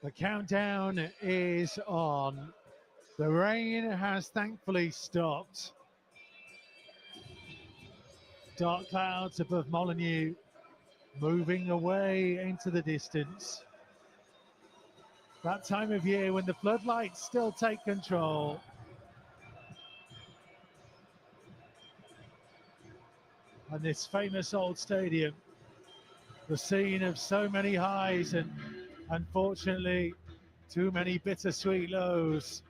The countdown is on. The rain has thankfully stopped. Dark clouds above Molineux moving away into the distance. That time of year when the floodlights still take control. And this famous old stadium, the scene of so many highs and unfortunately too many bittersweet lows,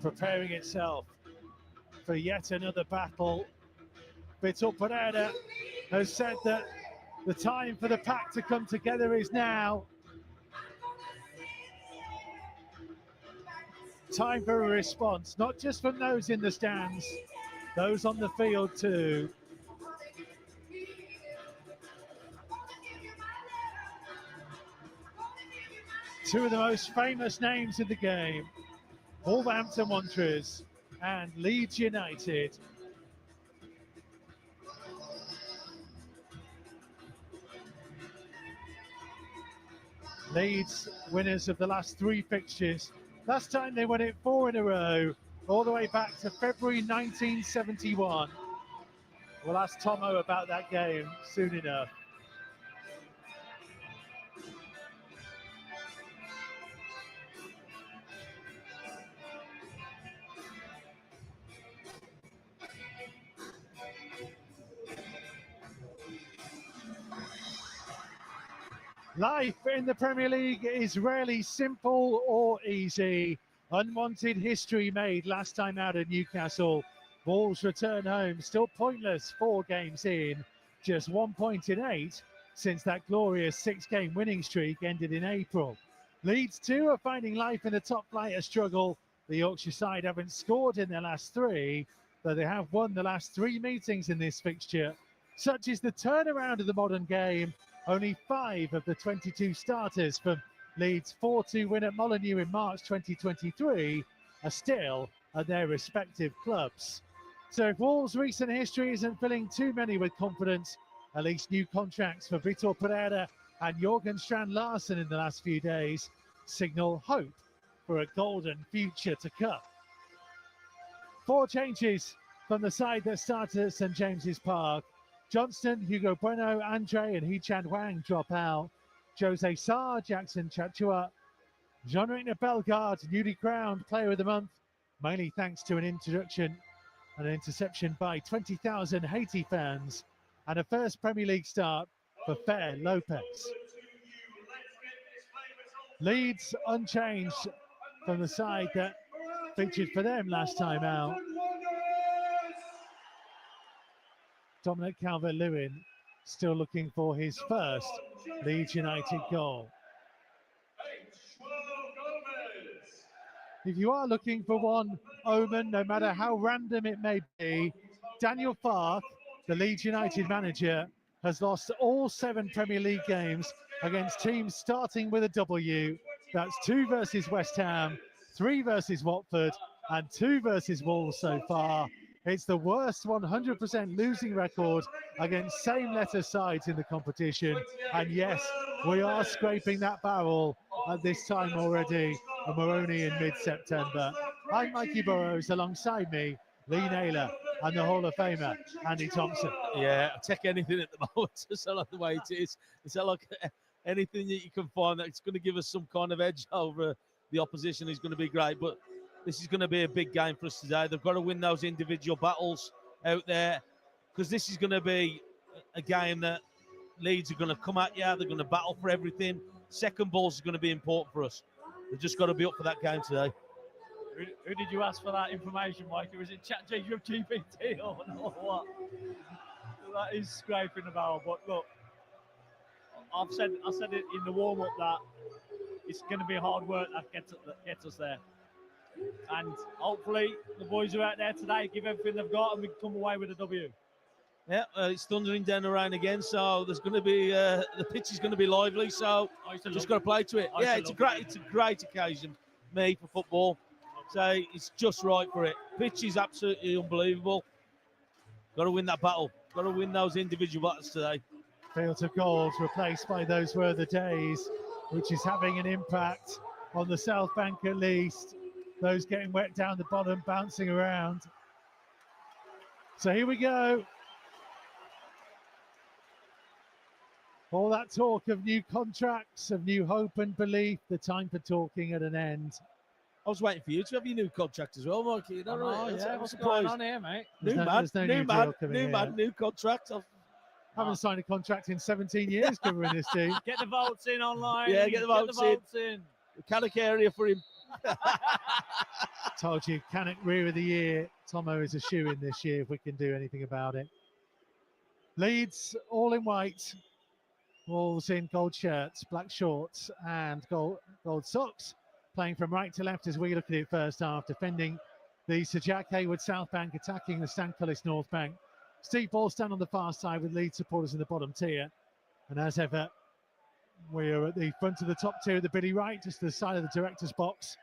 preparing itself for yet another battle. Vitor Pereira has said that the time for the pack to come together is now. Time for a response, not just from those in the stands, those on the field too. Two of the most famous names in the game, Wolverhampton Wanderers and Leeds United. Leeds winners of the last three fixtures. Last time they won it 4 in a row, all the way back to February 1971. We'll ask Tomo about that game soon enough. Life in the Premier League is rarely simple or easy. Unwanted history made last time out at Newcastle. Wolves return home, still pointless 4 games in. Just 1 point in 8 since that glorious 6-game winning streak ended in April. Leeds too are finding life in the top flight a struggle. The Yorkshire side haven't scored in their last 3, though they have won the last 3 meetings in this fixture. Such is the turnaround of the modern game. Only 5 of the 22 starters from Leeds' 4-2 win at Molineux in March 2023 are still at their respective clubs. So if Wolves' recent history isn't filling too many with confidence, at least new contracts for Vitor Pereira and Jorgen Strand Larsen in the last few days signal hope for a golden future to come. 4 changes from the side that started at St James's Park. Johnston, Hugo Bueno, Andre and Hee-Chan Wang drop out. Jose Sarr, Jackson Chachua, Jean-René Bellegarde, newly crowned Player of the Month, mainly thanks to an interception by 20,000 Haiti fans, and a first Premier League start for Fer Lopez. Leeds unchanged from the side that featured for them last time out. Dominic Calvert-Lewin still looking for his first Leeds United goal. If you are looking for one omen, no matter how random it may be, Daniel Farke, the Leeds United manager, has lost all 7 Premier League games against teams starting with a W. That's 2 versus West Ham, 3 versus Watford, and 2 versus Wolves so far. It's the worst 100% losing record against same-letter sides in the competition. And yes, we are scraping that barrel at this time already, and we're only in mid-September. I'm Mikey Burrows, alongside me, Lee Naylor, and the Hall of Famer, Andy Thompson. Yeah, I'll take anything at the moment. It's like the way it is. It's like anything that you can find that's going to give us some kind of edge over the opposition is going to be great. But this is going to be a big game for us today. They've got to win those individual battles out there, because this is going to be a game that Leeds are going to come at you. They're going to battle for everything. Second balls is going to be important for us. They've just got to be up for that game today. Who did you ask for that information, Mike? Or is it ChatGPT or what? That is scraping the barrel. But look, I said it in the warm-up that it's going to be hard work that gets us there. And hopefully the boys who are out there today give everything they've got and we come away with a W. Yeah, it's thundering down the rain again, so there's going to be the pitch is going to be lively. So just got to play to it. Yeah, it's a great occasion, for football. So it's just right for it. Pitch is absolutely unbelievable. Got to win that battle. Got to win those individual battles today. Fields of gold replaced by those were the days which is having an impact on the South Bank at least. Those getting wet down the bottom, bouncing around. So here we go. All that talk of new contracts, of new hope and belief, the time for talking at an end. I was waiting for you to have your new contract as well, Mikey. Yeah, what's going on here, mate? New man, new contract. Haven't signed a contract in 17 years covering this team. Get the votes in online. Yeah, get the votes in. The Cannock area for him. Told you, Cannock Rear of the Year. Tomo is a shoe-in this year if we can do anything about it. Leeds, all in white. Wolves in gold shirts, black shorts and gold socks. Playing from right to left as we look at it first half. Defending the Sir Jack Hayward South Bank, attacking the Stancullis North Bank. Steve Ball stand on the far side with Leeds supporters in the bottom tier. And as ever, we're at the front of the top tier of the Billy Wright, just to the side of the director's box.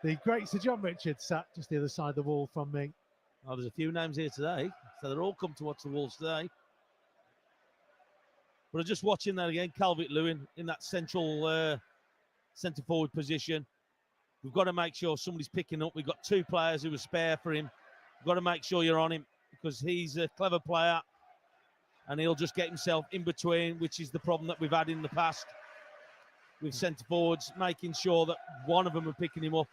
The great Sir John Richards sat just the other side of the wall from me. Oh, there's a few names here today, so they're all come to watch the Wolves today. But I'm just watching that again, Calvert-Lewin in that central centre forward position. We've got to make sure somebody's picking up. We've got two players who are spare for him. We've got to make sure you're on him because he's a clever player and he'll just get himself in between, which is the problem that we've had in the past with centre forwards, making sure that one of them are picking him up.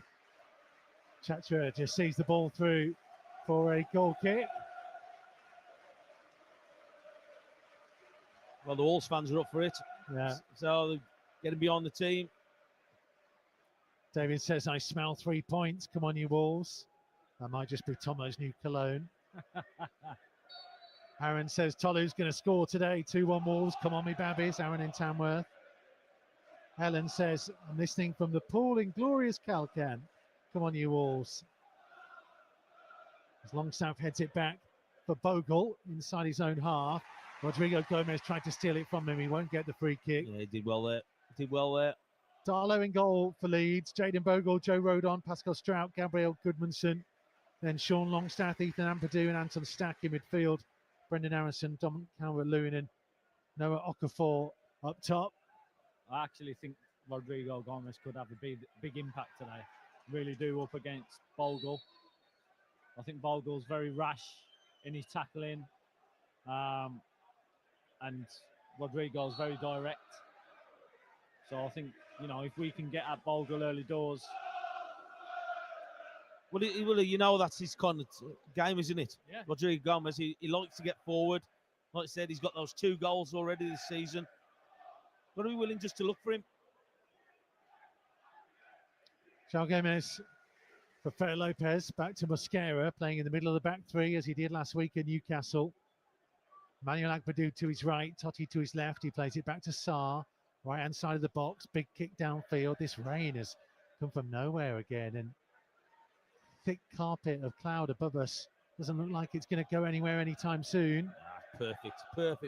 Chachra just sees the ball through for a goal kick. Well, the Wolves fans are up for it. Yeah. So they're getting beyond the team. David says, I smell 3 points. Come on, you Wolves. That might just be Tomo's new cologne. Aaron says, Tolu's going to score today. 2-1 Wolves. Come on, me babbies. Aaron in Tamworth. Helen says, I'm listening from the pool in glorious Calcan. Come on, you Wolves. As Longstaff heads it back for Bogle inside his own half. Rodrigo Gomez tried to steal it from him. He won't get the free kick. Yeah, he did well there. Darlow in goal for Leeds. Jaden Bogle, Joe Rodon, Pascal Strout, Gabriel Goodmanson. Then Sean Longstaff, Ethan Ampadu and Anton Stack in midfield. Brendan Harrison, Dominic Calvert-Lewin and Noah Okafor up top. I actually think Rodrigo Gomez could have a big impact today. Really do up against Bogle. I think Bogle's very rash in his tackling. And Rodrigo's very direct. So I think, if we can get at Bogle early doors. Well, that's his kind of game, isn't it? Yeah. Rodrigo Gomez, he likes to get forward. Like I said, he's got those 2 goals already this season. Got to be willing just to look for him. João Gomez for Fer Lopez, back to Mosquera, playing in the middle of the back three as he did last week in Newcastle. Manuel Agbadou to his right, Totti to his left. He plays it back to Sarr, right-hand side of the box. Big kick downfield. This rain has come from nowhere again, and thick carpet of cloud above us. Doesn't look like it's going to go anywhere anytime soon. Perfect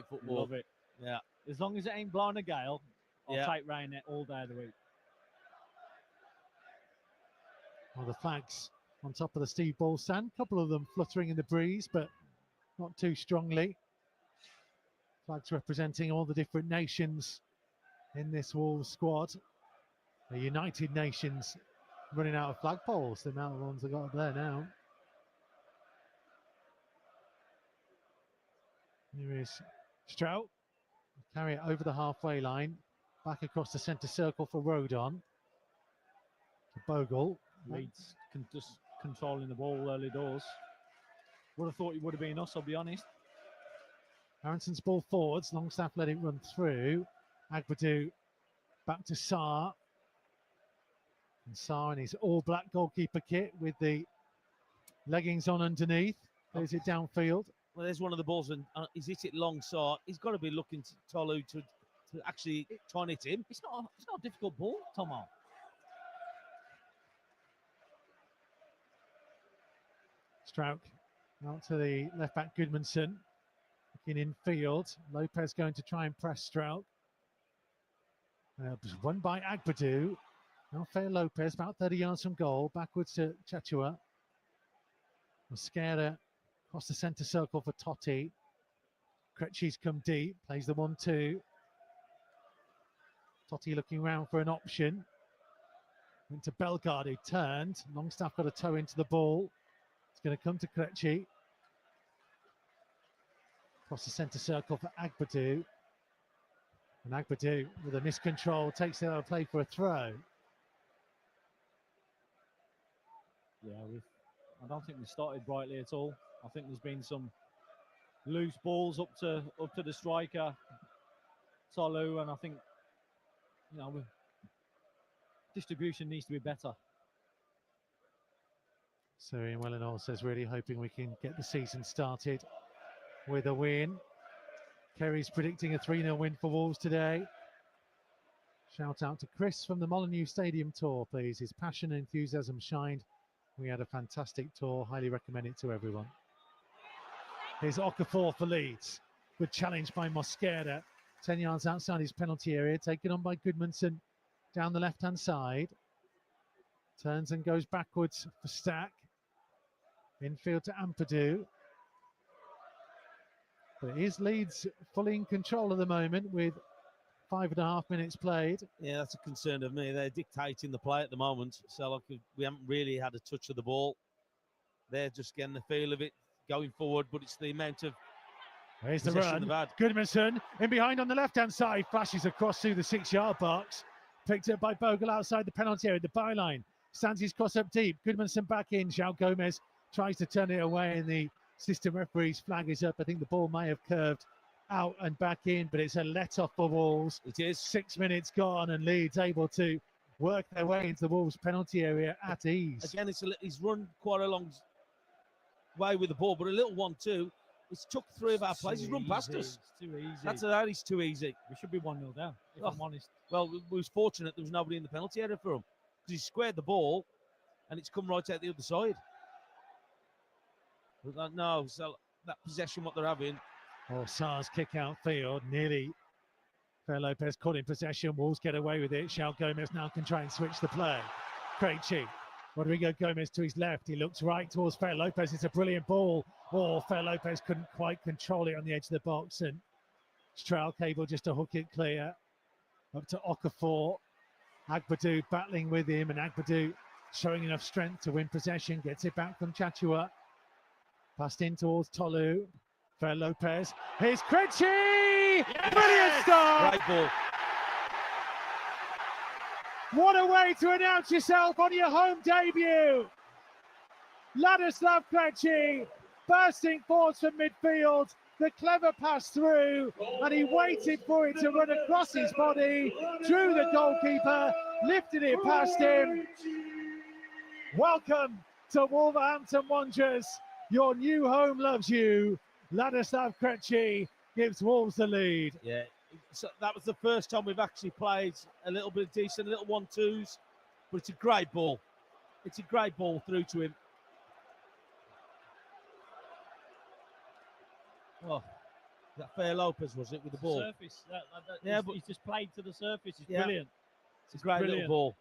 football. Love it. Yeah. As long as it ain't blowing a gale, I'll take rain all day of the week. Well, the flags on top of the Steve Ball stand. A couple of them fluttering in the breeze, but not too strongly. Flags representing all the different nations in this Wolves squad. The United Nations running out of flagpoles, the amount of ones they got up there now. Here is Strout. Carry it over the halfway line. Back across the centre circle for Rodon. To Bogle. Leeds just controlling the ball early doors. Would have thought it would have been us, I'll be honest. Harrison's ball forwards. Longstaff let it run through. Agbadou back to Sarr. And Sarr in his all-black goalkeeper kit with the leggings on underneath. Plays it downfield. Well, there's one of the balls, and he's hit it long, Sarr. He's got to be looking to Tolu to actually try and hit him. It's not a difficult ball, Tomo. Strouk out to the left back Goodmanson. Looking in field. Lopez going to try and press Strouk. Won by Agbadou. Now Fer Lopez, about 30 yards from goal. Backwards to Chachua. Mosquera across the centre circle for Totti. Krejci's come deep. Plays the 1-2. Totti looking round for an option. Went to Bellegarde, who turned. Longstaff got a toe into the ball. It's going to come to Krejci. Across the centre circle for Agbadou. And Agbadou, with a miscontrol, takes it out of play for a throw. Yeah, I don't think we started brightly at all. I think there's been some loose balls up to the striker, Tolu, and I think distribution needs to be better. So Ian Wellinor says, really hoping we can get the season started with a win. Kerry's predicting a 3-0 win for Wolves today. Shout out to Chris from the Molineux Stadium tour, please. His passion and enthusiasm shined. We had a fantastic tour. Highly recommend it to everyone. Here's Okafor for Leeds. Good challenge by Mosquera. 10 yards outside his penalty area. Taken on by Goodmanson down the left-hand side. Turns and goes backwards for Stack. Infield to Ampadu. But it is Leeds fully in control at the moment with 5.5 minutes played. Yeah, that's a concern of me. They're dictating the play at the moment. So like, we haven't really had a touch of the ball. They're just getting the feel of it going forward, but it's the amount of There's the run. Goodmanson in behind on the left-hand side. Flashes across through the 6-yard box. Picked up by Bogle outside the penalty area, the byline. Stands his cross up deep. Goodmanson back in. João Gomez tries to turn it away, and the system referee's flag is up. I think the ball may have curved out and back in, but it's a let-off for Wolves. It is. 6 minutes gone, and Leeds able to work their way into the Wolves penalty area at ease. Again, he's run quite a long way with the ball, but a little 1-2. It's took 3 of our plays. He's run past us. It's too easy. That's that. He's too easy. We should be 1-0 down, if I'm honest. Well, we was fortunate there was nobody in the penalty area for him, because he squared the ball, and it's come right out the other side. But no, so that possession, what they're having. Oh, Sarr's kick outfield, nearly. Fer Lopez caught in possession. Wolves get away with it. João Gomez now can try and switch the play. Krejci. Rodrigo Gomez to his left. He looks right towards Fer Lopez. It's a brilliant ball. Oh, Fer Lopez couldn't quite control it on the edge of the box. And Strail Cable just to hook it clear. Up to Okafor. Agbadou battling with him. And Agbadou showing enough strength to win possession. Gets it back from Chachua. Passed in towards Tolu. Fer Lopez. Here's Krejci! Yes! Brilliant start! Right ball. What a way to announce yourself on your home debut! Ladislav Krejci bursting forwards from midfield. The clever pass through, and he waited for it to run across his body, drew the goalkeeper, lifted it past him. Welcome to Wolverhampton Wanderers. Your new home loves you. Ladislav Krejci gives Wolves the lead. Yeah, so that was the first time we've actually played a little bit decent, a little 1-2s, but it's a great ball. It's a great ball through to him. Oh, that Fer Lopez, was it, with the ball? Surface. Yeah, but he's just played to the surface. It's yeah, brilliant. It's a great little ball.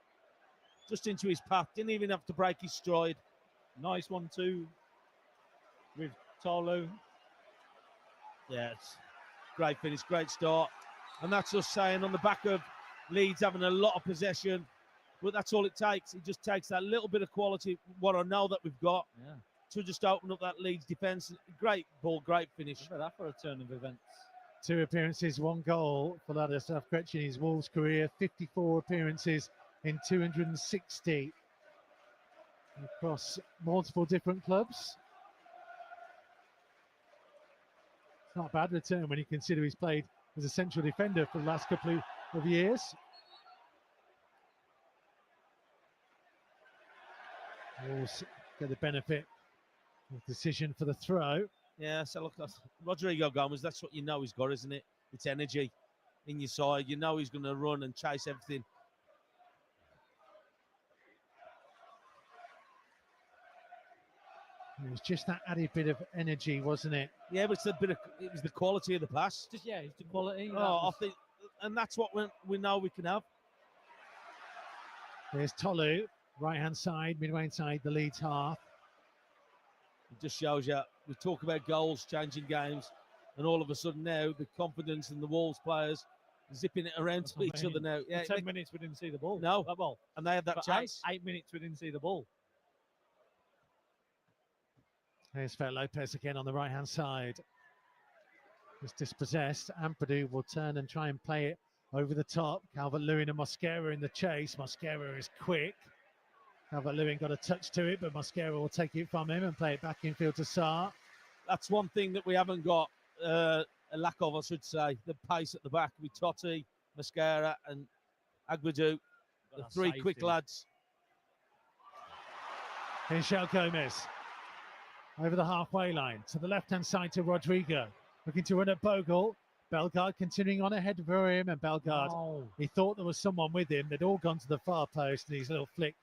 Just into his path. Didn't even have to break his stride. Nice 1-2 with Tolu. Yeah, it's great finish, great start. And that's us saying on the back of Leeds having a lot of possession, but that's all it takes. It just takes that little bit of quality, what I know that we've got, to just open up that Leeds defence. Great ball, great finish. Look at that for a turn of events. 2 appearances, 1 goal for Ladislav Krejci in his Wolves career. 54 appearances in 260 across multiple different clubs. It's not a bad return when you consider he's played as a central defender for the last couple of years. Wolves get the benefit of decision for the throw. Yeah, so look, Rodrigo Gomez, that's what you know he's got, isn't it? It's energy in your side. You know he's going to run and chase everything. It was just that added bit of energy, wasn't it? Yeah, but it was the quality of the pass. Just it's the quality. I think, and that's what we know we can have. There's Tolu, right-hand side, midway inside the Leeds half. It just shows you, we talk about goals changing games, and all of a sudden now the confidence in the Wolves players zipping it around That's to what I each other mean. now. Yeah, For 10 minutes we didn't see the ball. No. That ball. and they had that For chance. 8 minutes we didn't see the ball. Here's Fer Lopez again on the right-hand side. It's dispossessed. Ampadu will turn and try and play it over the top. Calvert-Lewin and Mosquera in the chase. Mosquera is quick. Calvert-Lewin got a touch to it, but Mosquera will take it from him and play it back infield to Sarr. That's one thing that we haven't got a lack of, I should say. The pace at the back with Totti, Mosquera and Agbadou. The three quick lads. Here's João Gomez. Over the halfway line. To the left-hand side to Rodrigo. Looking to run at Bogle. Bellegarde continuing on ahead for him. And Bellegarde, he thought there was someone with him. They'd all gone to the far post. And his little flick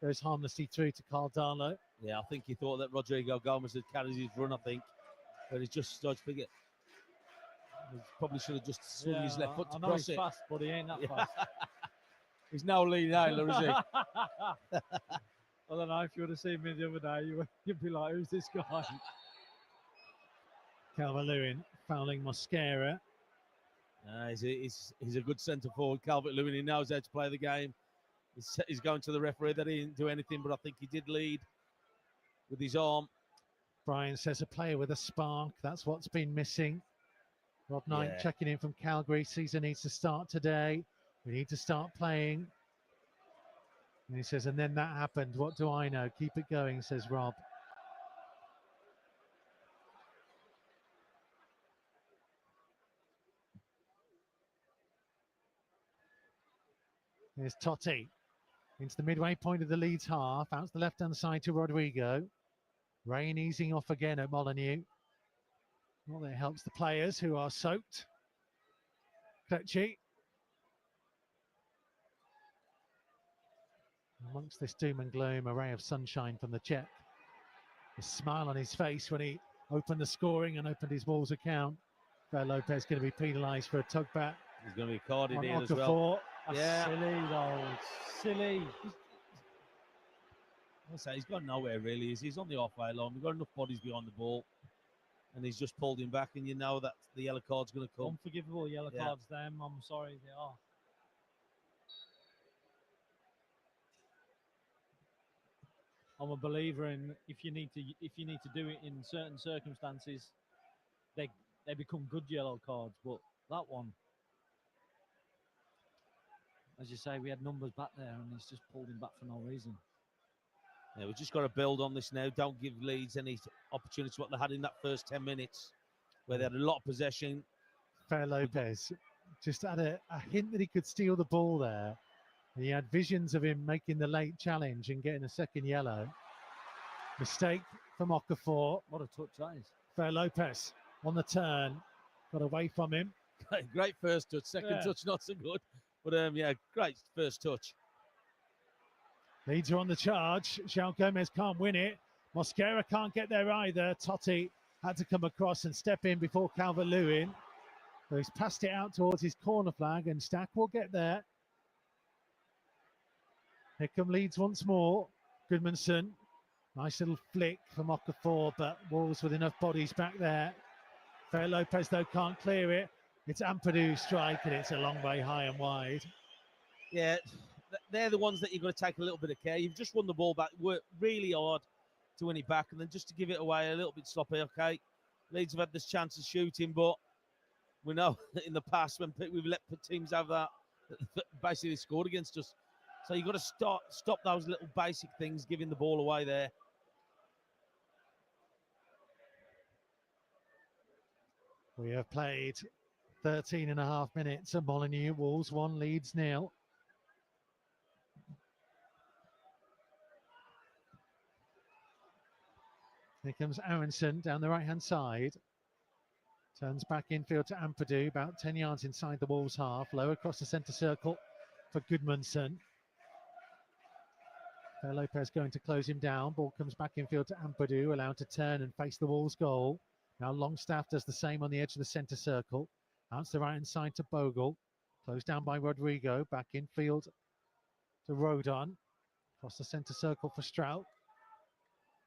goes harmlessly through to Carl Darlow. Yeah, I think he thought that Rodrigo Gomez had carried his run, I think. But he just started to figure. He probably should have just swung his left foot to cross it. Fast, but he ain't that fast. He's no Lee Naylor, is he? I don't know, if you would have seen me the other day, you'd be like, who's this guy? Calvert-Lewin fouling Mosquera. He's a good centre forward, Calvert-Lewin. He knows how to play the game. He's going to the referee that he didn't do anything, but I think he did lead with his arm. Brian says a player with a spark. That's what's been missing. Rob Knight checking in from Calgary. Season needs to start today. We need to start playing. And he says, and then that happened. What do I know? Keep it going, says Rob. Here's Totti into the midway point of the Leeds half. Out to the left-hand side to Rodrigo. Rain easing off again at Molineux. Well, that helps the players who are soaked. Kletchy. Amongst this doom and gloom, a ray of sunshine from the Czech. A smile on his face when he opened the scoring and opened his Wolves account. Fer Lopez going to be penalised for a tug back. He's going to be carded in as Okafor. well. That's silly, though. Silly. I say he's gone nowhere really. He's on the halfway line. We've got enough bodies behind the ball, and he's just pulled him back. And you know that the yellow card's going to come. Unforgivable yellow cards. Them. I'm sorry, they are. I'm a believer in if you need to do it in certain circumstances, they become good yellow cards. But that one, as you say, we had numbers back there, and he's just pulled him back for no reason. Yeah, we've just got to build on this now. Don't give Leeds any opportunity what they had in that first 10 minutes, where they had a lot of possession. Fer Lopez just had a hint that he could steal the ball there. He had visions of him making the late challenge and getting a second yellow. Mistake from Okafor. What a touch that is. Fer Lopez on the turn. Got away from him. Great first touch. Second touch, not so good. But great first touch. Leeds are on the charge. João Gomez can't win it. Mosquera can't get there either. Totti had to come across and step in before Calvert-Lewin. So he's passed it out towards his corner flag, and Stack will get there. Here come Leeds once more. Goodmanson. Nice little flick from Okafor, but Wolves with enough bodies back there. Fer Lopez, though, can't clear it. It's Ampadu's strike, and it's a long way high and wide. Yeah, they're the ones that you've got to take a little bit of care. You've just won the ball back, worked really hard to win it back, and then just to give it away a little bit sloppy. Okay, Leeds have had this chance of shooting, but we know in the past when we've let teams have that, basically scored against us. So you've got to stop those little basic things, giving the ball away there. We have played 13 and a half minutes at Molineux. Wolves 1, Leeds 0. Here comes Aronson down the right-hand side. Turns back infield to Ampadu, about 10 yards inside the Wolves half. Low across the centre circle for Goodmanson. Fer Lopez going to close him down. Ball comes back infield to Ampadu, allowed to turn and face the Wolves goal. Now Longstaff does the same on the edge of the centre circle. Out to the right-hand side to Bogle. Closed down by Rodrigo. Back infield to Rodon. Across the centre circle for Strout.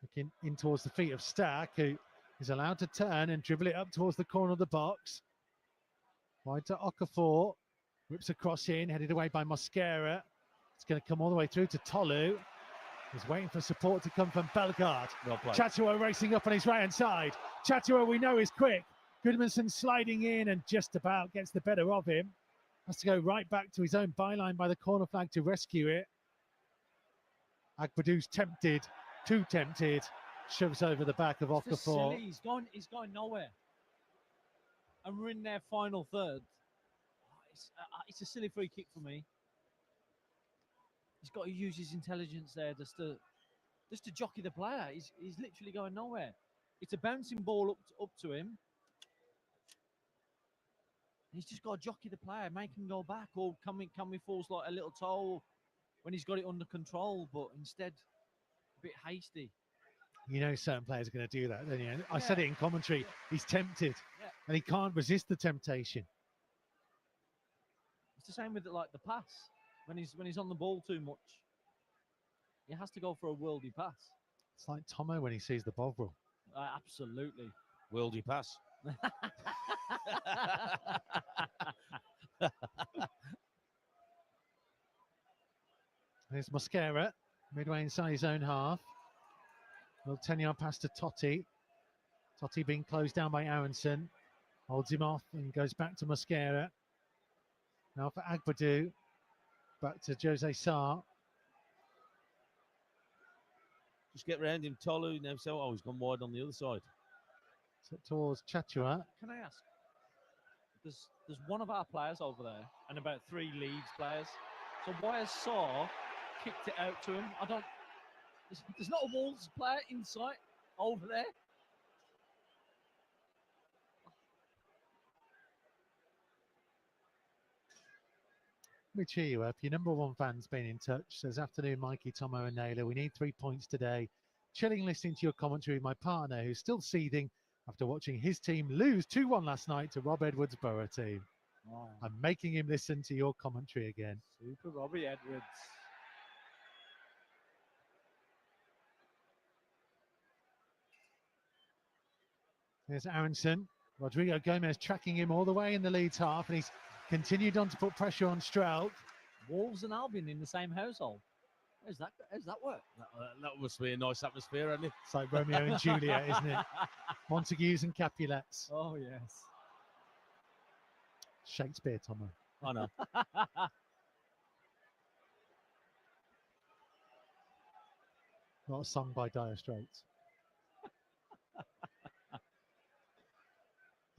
Looking in towards the feet of Stack, who is allowed to turn and dribble it up towards the corner of the box. Wide to Okafor. Whips across in, headed away by Mosquera. It's going to come all the way through to Tolu. He's waiting for support to come from Bellegarde. Well played. Chatua racing up on his right-hand side. Chatua, we know, is quick. Goodmanson sliding in and just about gets the better of him. Has to go right back to his own byline by the corner flag to rescue it. Agbadou's tempted, too tempted. Shoves over the back of It's just silly. Okafor. He's going nowhere. And we're in their final third. It's a silly free kick for me. He's got to use his intelligence there just to jockey the player. He's literally going nowhere. It's a bouncing ball up to him. He's just got to jockey the player, make him go back, or can we force like a little toe when he's got it under control? But instead, a bit hasty. You know certain players are going to do that, don't you? I said it in commentary. He's tempted, and he can't resist the temptation. It's the same with like the pass. When he's on the ball too much, he has to go for a worldy pass. It's like Tomo when he sees the Bovril. Absolutely. Worldy pass. There's Mosquera, midway inside his own half. Little 10-yard pass to Totti. Totti being closed down by Aronson. Holds him off and goes back to Mosquera. Now for Agbadou. Back to Jose Sarr. Just get round him. Tolu now. So, he's gone wide on the other side. So towards Chatua. Can I ask? There's one of our players over there and about 3 Leeds players. So why has Sarr kicked it out to him? There's not a Wolves player in sight over there. Let me cheer you up. Your number one fan's been in touch. Says, afternoon, Mikey, Tomo and Naylor. We need 3 points today. Chilling listening to your commentary with my partner, who's still seething after watching his team lose 2-1 last night to Rob Edwards' Borough team. Oh. I'm making him listen to your commentary again. Super Robbie Edwards. There's Aronson. Rodrigo Gomez tracking him all the way in the Leeds half, and he's continued on to put pressure on Stroud. Wolves and Albion in the same household. How's that work? That must be a nice atmosphere, hasn't it? It's like Romeo and Juliet, isn't it? Montagues and Capulets. Oh, yes. Shakespeare, Tomo. I know. Not a song by Dire Straits.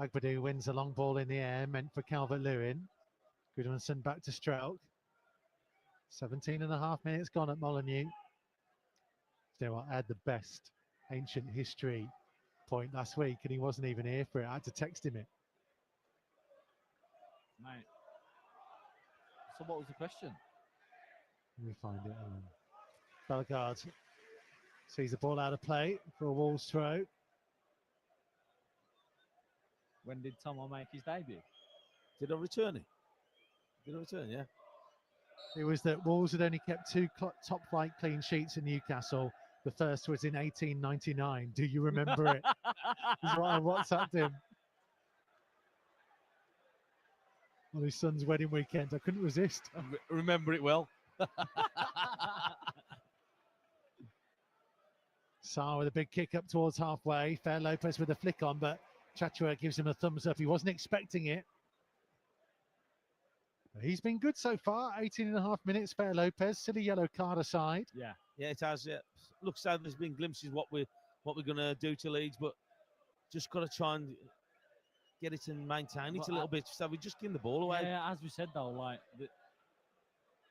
Agbadou wins a long ball in the air, meant for Calvert-Lewin. Goodmanson back to Strelk. 17.5 minutes gone at Molineux. You know what? I had the best ancient history point last week, and he wasn't even here for it. I had to text him it. Mate. So what was the question? Let me find it. Bellegarde sees the ball out of play for a Wolves throw. When did Tomo make his debut? Did I return it? Did I return? Yeah. It was that Wolves had only kept 2 top flight clean sheets in Newcastle. The first was in 1899. Do you remember it? Is what I WhatsApped him on his son's wedding weekend. I couldn't resist. Remember it well. Sarr with a big kick up towards halfway. Fair Lopez with a flick on, but Chatua gives him a thumbs up. He wasn't expecting it. He's been good so far. 18.5 minutes. Fair Lopez. Silly yellow card aside. Yeah. Yeah, it has. Yeah. Looks like there's been glimpses what we're going to do to Leeds, but just got to try and get it and maintain it a little bit. So we just give the ball away. Yeah, as we said though, like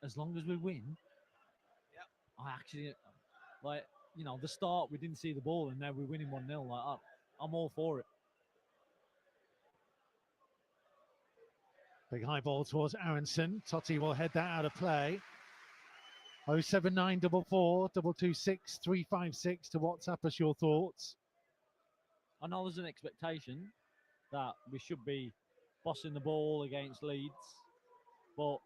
as long as we win, I actually like the start we didn't see the ball and now we're winning 1-0. Like I'm all for it. Big high ball towards Aronson. Totti will head that out of play. 07944 226 356 to WhatsApp us your thoughts. I know there's an expectation that we should be bossing the ball against Leeds, but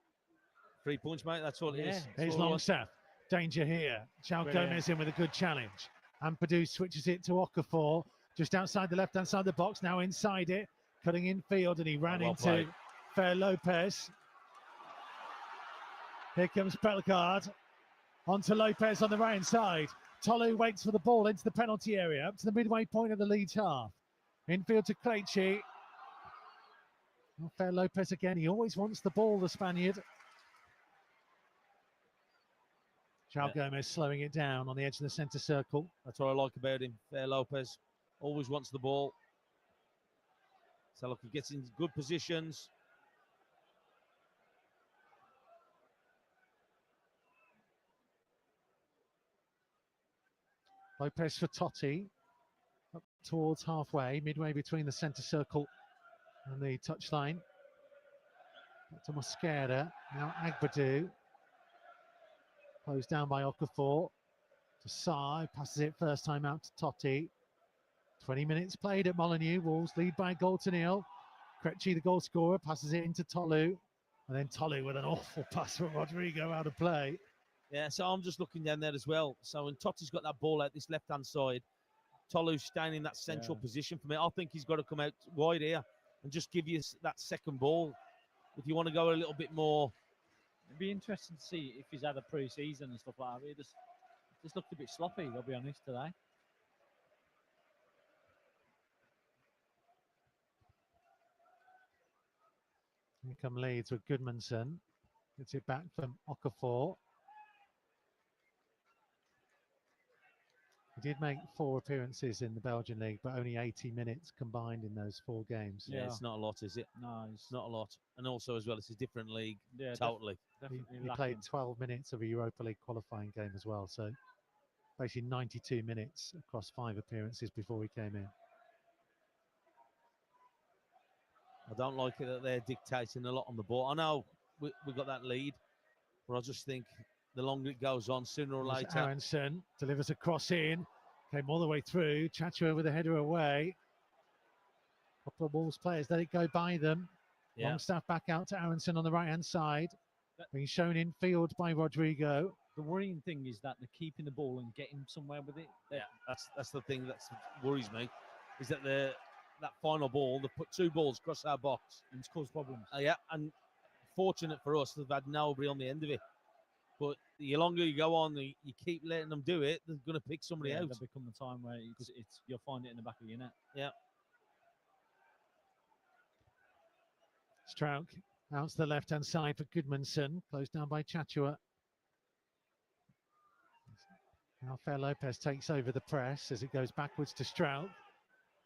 3 points, mate. That's all it is. Here's Longstaff. Danger here. Chao Gomez in with a good challenge. Ampadu switches it to Okafor. Just outside the left-hand side of the box. Now inside it. Cutting in field, and he ran into Fair Lopez. Here comes Bellegarde. Onto Lopez on the right hand side. Tolu waits for the ball into the penalty area, up to the midway point of the Leeds half. Infield to Krejci. Not fair, Lopez again. He always wants the ball, the Spaniard. João Gomez slowing it down on the edge of the centre circle. That's what I like about him. Fair Lopez always wants the ball. So look, he gets in good positions. Lopez for Totti. Up towards halfway, midway between the centre circle and the touchline. Back to Mosquera. Now Agbadou. Closed down by Okafor. To Sarr, passes it first time out to Totti. 20 minutes played at Molineux. Wolves lead by a goal to nil. Krejci, the goal scorer, passes it into Tolu. And then Tolu with an awful pass for Rodrigo out of play. Yeah, so I'm just looking down there as well. So when Totti's got that ball out this left-hand side, Tolu's staying in that central position for me. I think he's got to come out wide here and just give you that second ball. If you want to go a little bit more. It'd be interesting to see if he's had a pre-season and stuff like that. He just looked a bit sloppy, I'll be honest, today. Here come Leeds with Goodmanson. Gets it back from Okafor. He did make 4 appearances in the Belgian league, but only 80 minutes combined in those 4 games. Yeah, it's not a lot, is it? No, it's not a lot. And also, as well, it's a different league. Yeah, totally. He played 12 minutes of a Europa League qualifying game as well. So basically 92 minutes across 5 appearances before he came in. I don't like it that they're dictating a lot on the ball. I know we got that lead, but I just think the longer it goes on, sooner or later. Aronson delivers a cross in, came all the way through. Chachua with a header away. A couple of Wolves players let it go by them. Yeah. Longstaff back out to Aronson on the right hand side. Being shown in field by Rodrigo. The worrying thing is that they're keeping the ball and getting somewhere with it. Yeah, that's the thing that worries me, is that that final ball, they've put 2 balls across our box. And it's caused problems. Yeah, and fortunate for us, they've had nobody on the end of it. But the longer you go on, you keep letting them do it, they're going to pick somebody out. There'll become a time where you'll find it in the back of your net. Yeah. Strauch out to the left-hand side for Goodmanson, closed down by Chachua. Now Fair Lopez takes over the press as it goes backwards to Strauch.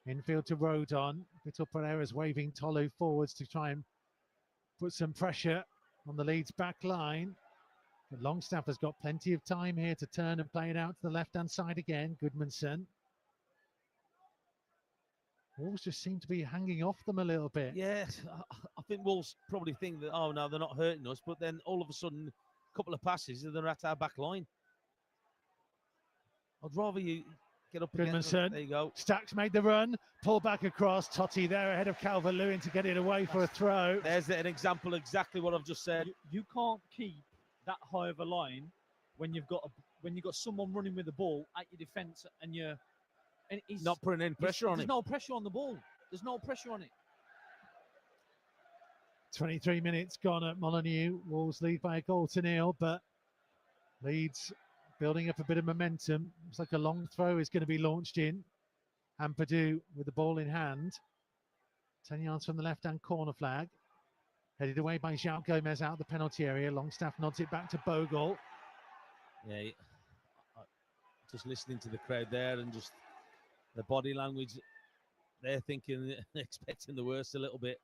Infield to Rodon. Vitor Pereira's waving Tolu forwards to try and put some pressure on the Leeds back line. But Longstaff has got plenty of time here to turn and play it out to the left-hand side again. Goodmanson. Wolves just seem to be hanging off them a little bit. Yes, I think Wolves probably think that, oh, no, they're not hurting us. But then all of a sudden, a couple of passes and they're at our back line. I'd rather you get up against them. There you go. Stacks made the run. Pull back across. Totti there ahead of Calvert-Lewin to get it away for a throw. There's an example of exactly what I've just said. You can't keep that high of a line when you've got someone running with the ball at your defence and he's not putting any pressure on it. There's no pressure on the ball. There's no pressure on it. 23 minutes gone at Molineux. Wolves lead by a goal to nil, but Leeds building up a bit of momentum. Looks like a long throw is going to be launched in. Ampadu with the ball in hand. 10 yards from the left-hand corner flag. Headed away by João Gomez out of the penalty area. Longstaff nods it back to Bogle. Yeah, just listening to the crowd there and just the body language, they're thinking, expecting the worst a little bit.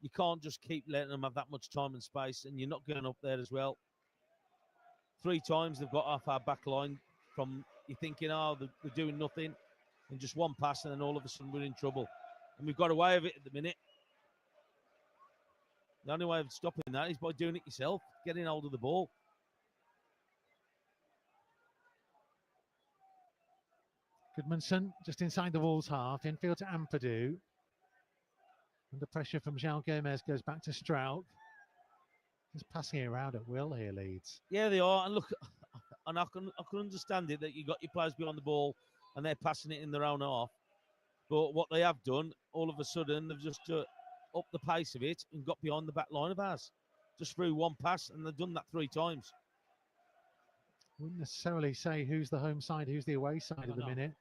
You can't just keep letting them have that much time and space, and you're not going up there as well. 3 times they've got off our back line from you thinking, oh, they're doing nothing, and just one pass, and then all of a sudden we're in trouble. And we've got away with it at the minute. The only way of stopping that is by doing it yourself, getting hold of the ball. Goodmanson just inside the Wolves half. Infield to Ampadu. Under pressure from João Gomez, goes back to Strauch. Just passing it around at will here, Leeds. Yeah, they are. And look, and I can understand it that you got your players behind the ball and they're passing it in their own half. But what they have done, all of a sudden, they've just upped the pace of it and got behind the back line of ours. just through one pass, and they've done that 3 times. Wouldn't necessarily say who's the home side, who's the away side at the minute.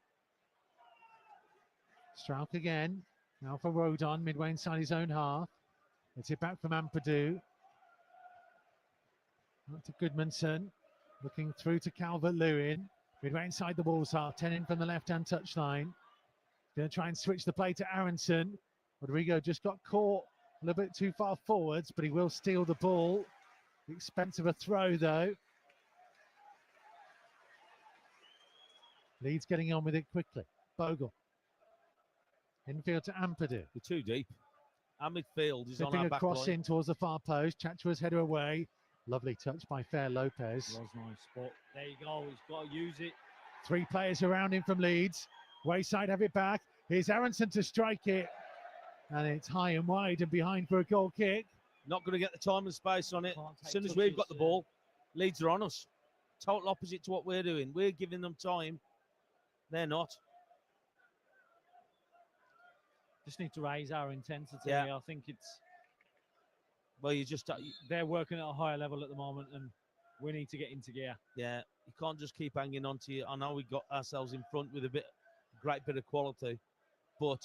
Strauch again. Now for Rodon, midway inside his own half. It's it back from Ampadu. Up to Goodmanson. Looking through to Calvert-Lewin. Midway inside the Wolves half. 10 in from the left-hand touchline. Going to try and switch the play to Aronson. Rodrigo just got caught a little bit too far forwards, but he will steal the ball. The expense of a throw, though. Leeds getting on with it quickly. Bogle. Infield to Ampadu. We're too deep. Our midfield is on Flipping our a back cross line. in towards the far post. Chachua's header away. Lovely touch by Fair Lopez. Was nice, but there you go. He's got to use it. 3 players around him from Leeds. Wayside have it back. Here's Aronson to strike it. And it's high and wide and behind for a goal kick. Not going to get the time and space on it. Can't As take soon as we've got the touches, ball, Leeds are on us. Total opposite to what we're doing. We're giving them time. They're not. Just need to raise our intensity. Yeah. I think it's Well, you just, they're working at a higher level at the moment, and we need to get into gear. yeah, you can't just keep hanging on to you. I know we got ourselves in front with a great bit of quality, but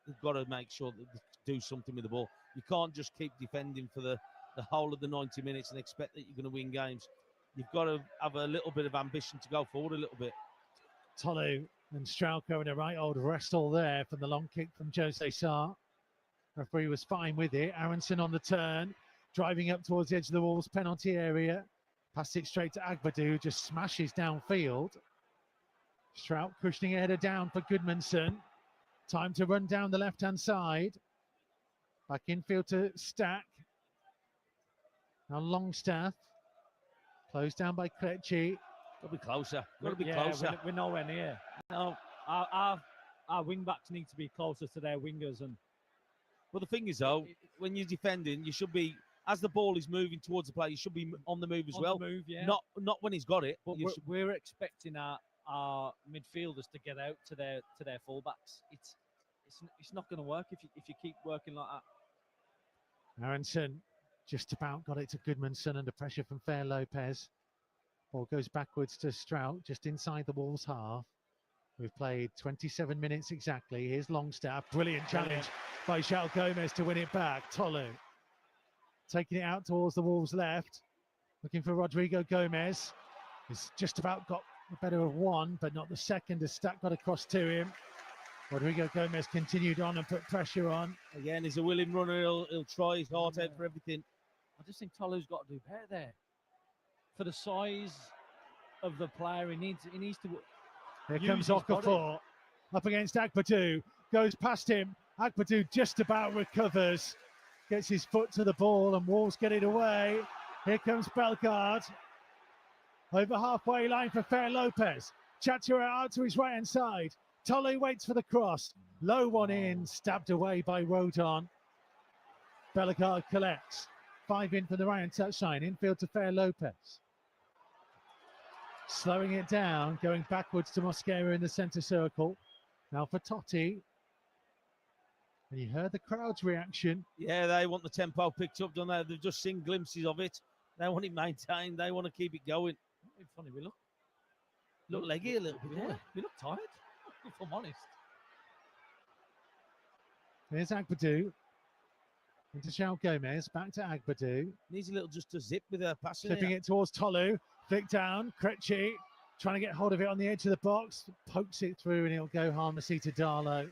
we've got to make sure that we do something with the ball. You can't just keep defending for the whole of the 90 minutes and expect that you're going to win games. You've got to have a little bit of ambition to go forward a little bit. Tolu and Strauch in a right old wrestle there from the long kick from Jose Sarr. Referee was fine with it. Aronson on the turn, driving up towards the edge of the Wolves penalty area. Passed it straight to Agbadu, just smashes downfield. Strauch cushioning a header down for Goodmanson. Time to run down the left-hand side. Back infield to Stack. Now Longstaff. Closed down by Kletchi. Got to be closer. Got to be Yeah, closer. We're nowhere near. No. Our wing backs need to be closer to their wingers, and Well, the thing is, though, when you're defending, you should be, as the ball is moving towards the play, you should be on the move as on well. the move, yeah. Not when he's got it. But You we're expecting our midfielders to get out to their fullbacks. It's not going to work if you keep working like that. Aronson just about got it to Goodmanson under pressure from Fair Lopez. Ball goes backwards to Strauch, just inside the Wolves half. We've played 27 minutes exactly. Here's Longstaff. Brilliant challenge by João Gomez to win it back. Tolu taking it out towards the Wolves left. Looking for Rodrigo Gomez. He's just about got the better of one, but not the second as Stack got across to him. Rodrigo Gomez continued on and put pressure on. Again, he's a willing runner. He'll try his heart out for everything. I just think Tolu's got to do better there. For the size of the player, he needs to. Here Use comes his body. Okafor up against Agbadu. Goes past him. Agbadu just about recovers. Gets his foot to the ball and Wolves get it away. Here comes Bellegarde. Over halfway line for Fair Lopez. Chatua out to his right hand side. Tolu waits for the cross. Low one in. Stabbed away by Rodon. Bellegarde collects. 5 in from the right hand touchline. Infield to Fair Lopez. Slowing it down, going backwards to Mosquera in the centre circle. Now for Totti. And you heard the crowd's reaction. Yeah, they want the tempo picked up, don't they? They've just seen glimpses of it. They want it maintained. They want to keep it going. Funny, we Look leggy a little bit. yeah, we look tired. If I'm honest. Here's Agbadu. Into João Gomez. Back to Agbadu. Needs a little just to zip with her passing. Flipping it towards Tolu. Flick down. Kretschy trying to get hold of it on the edge of the box. Pokes it through and it'll go harmlessly to Darlow.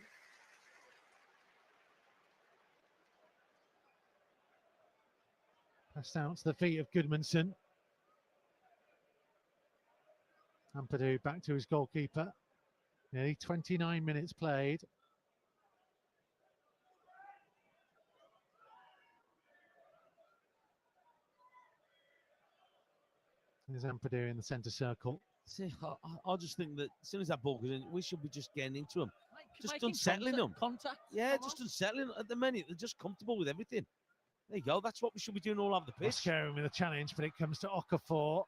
Passed out to the feet of Goodmanson. Ampadu back to his goalkeeper. Nearly 29 minutes played. There's Ampadu in the centre circle. See, I just think that as soon as that ball goes in, we should be just getting into them. Just Making unsettling them. Contact. Yeah, come just on. unsettling. At the minute, they're just comfortable with everything. There you go. That's what we should be doing all over the pitch. Scaring with a challenge, but it comes to Okafor.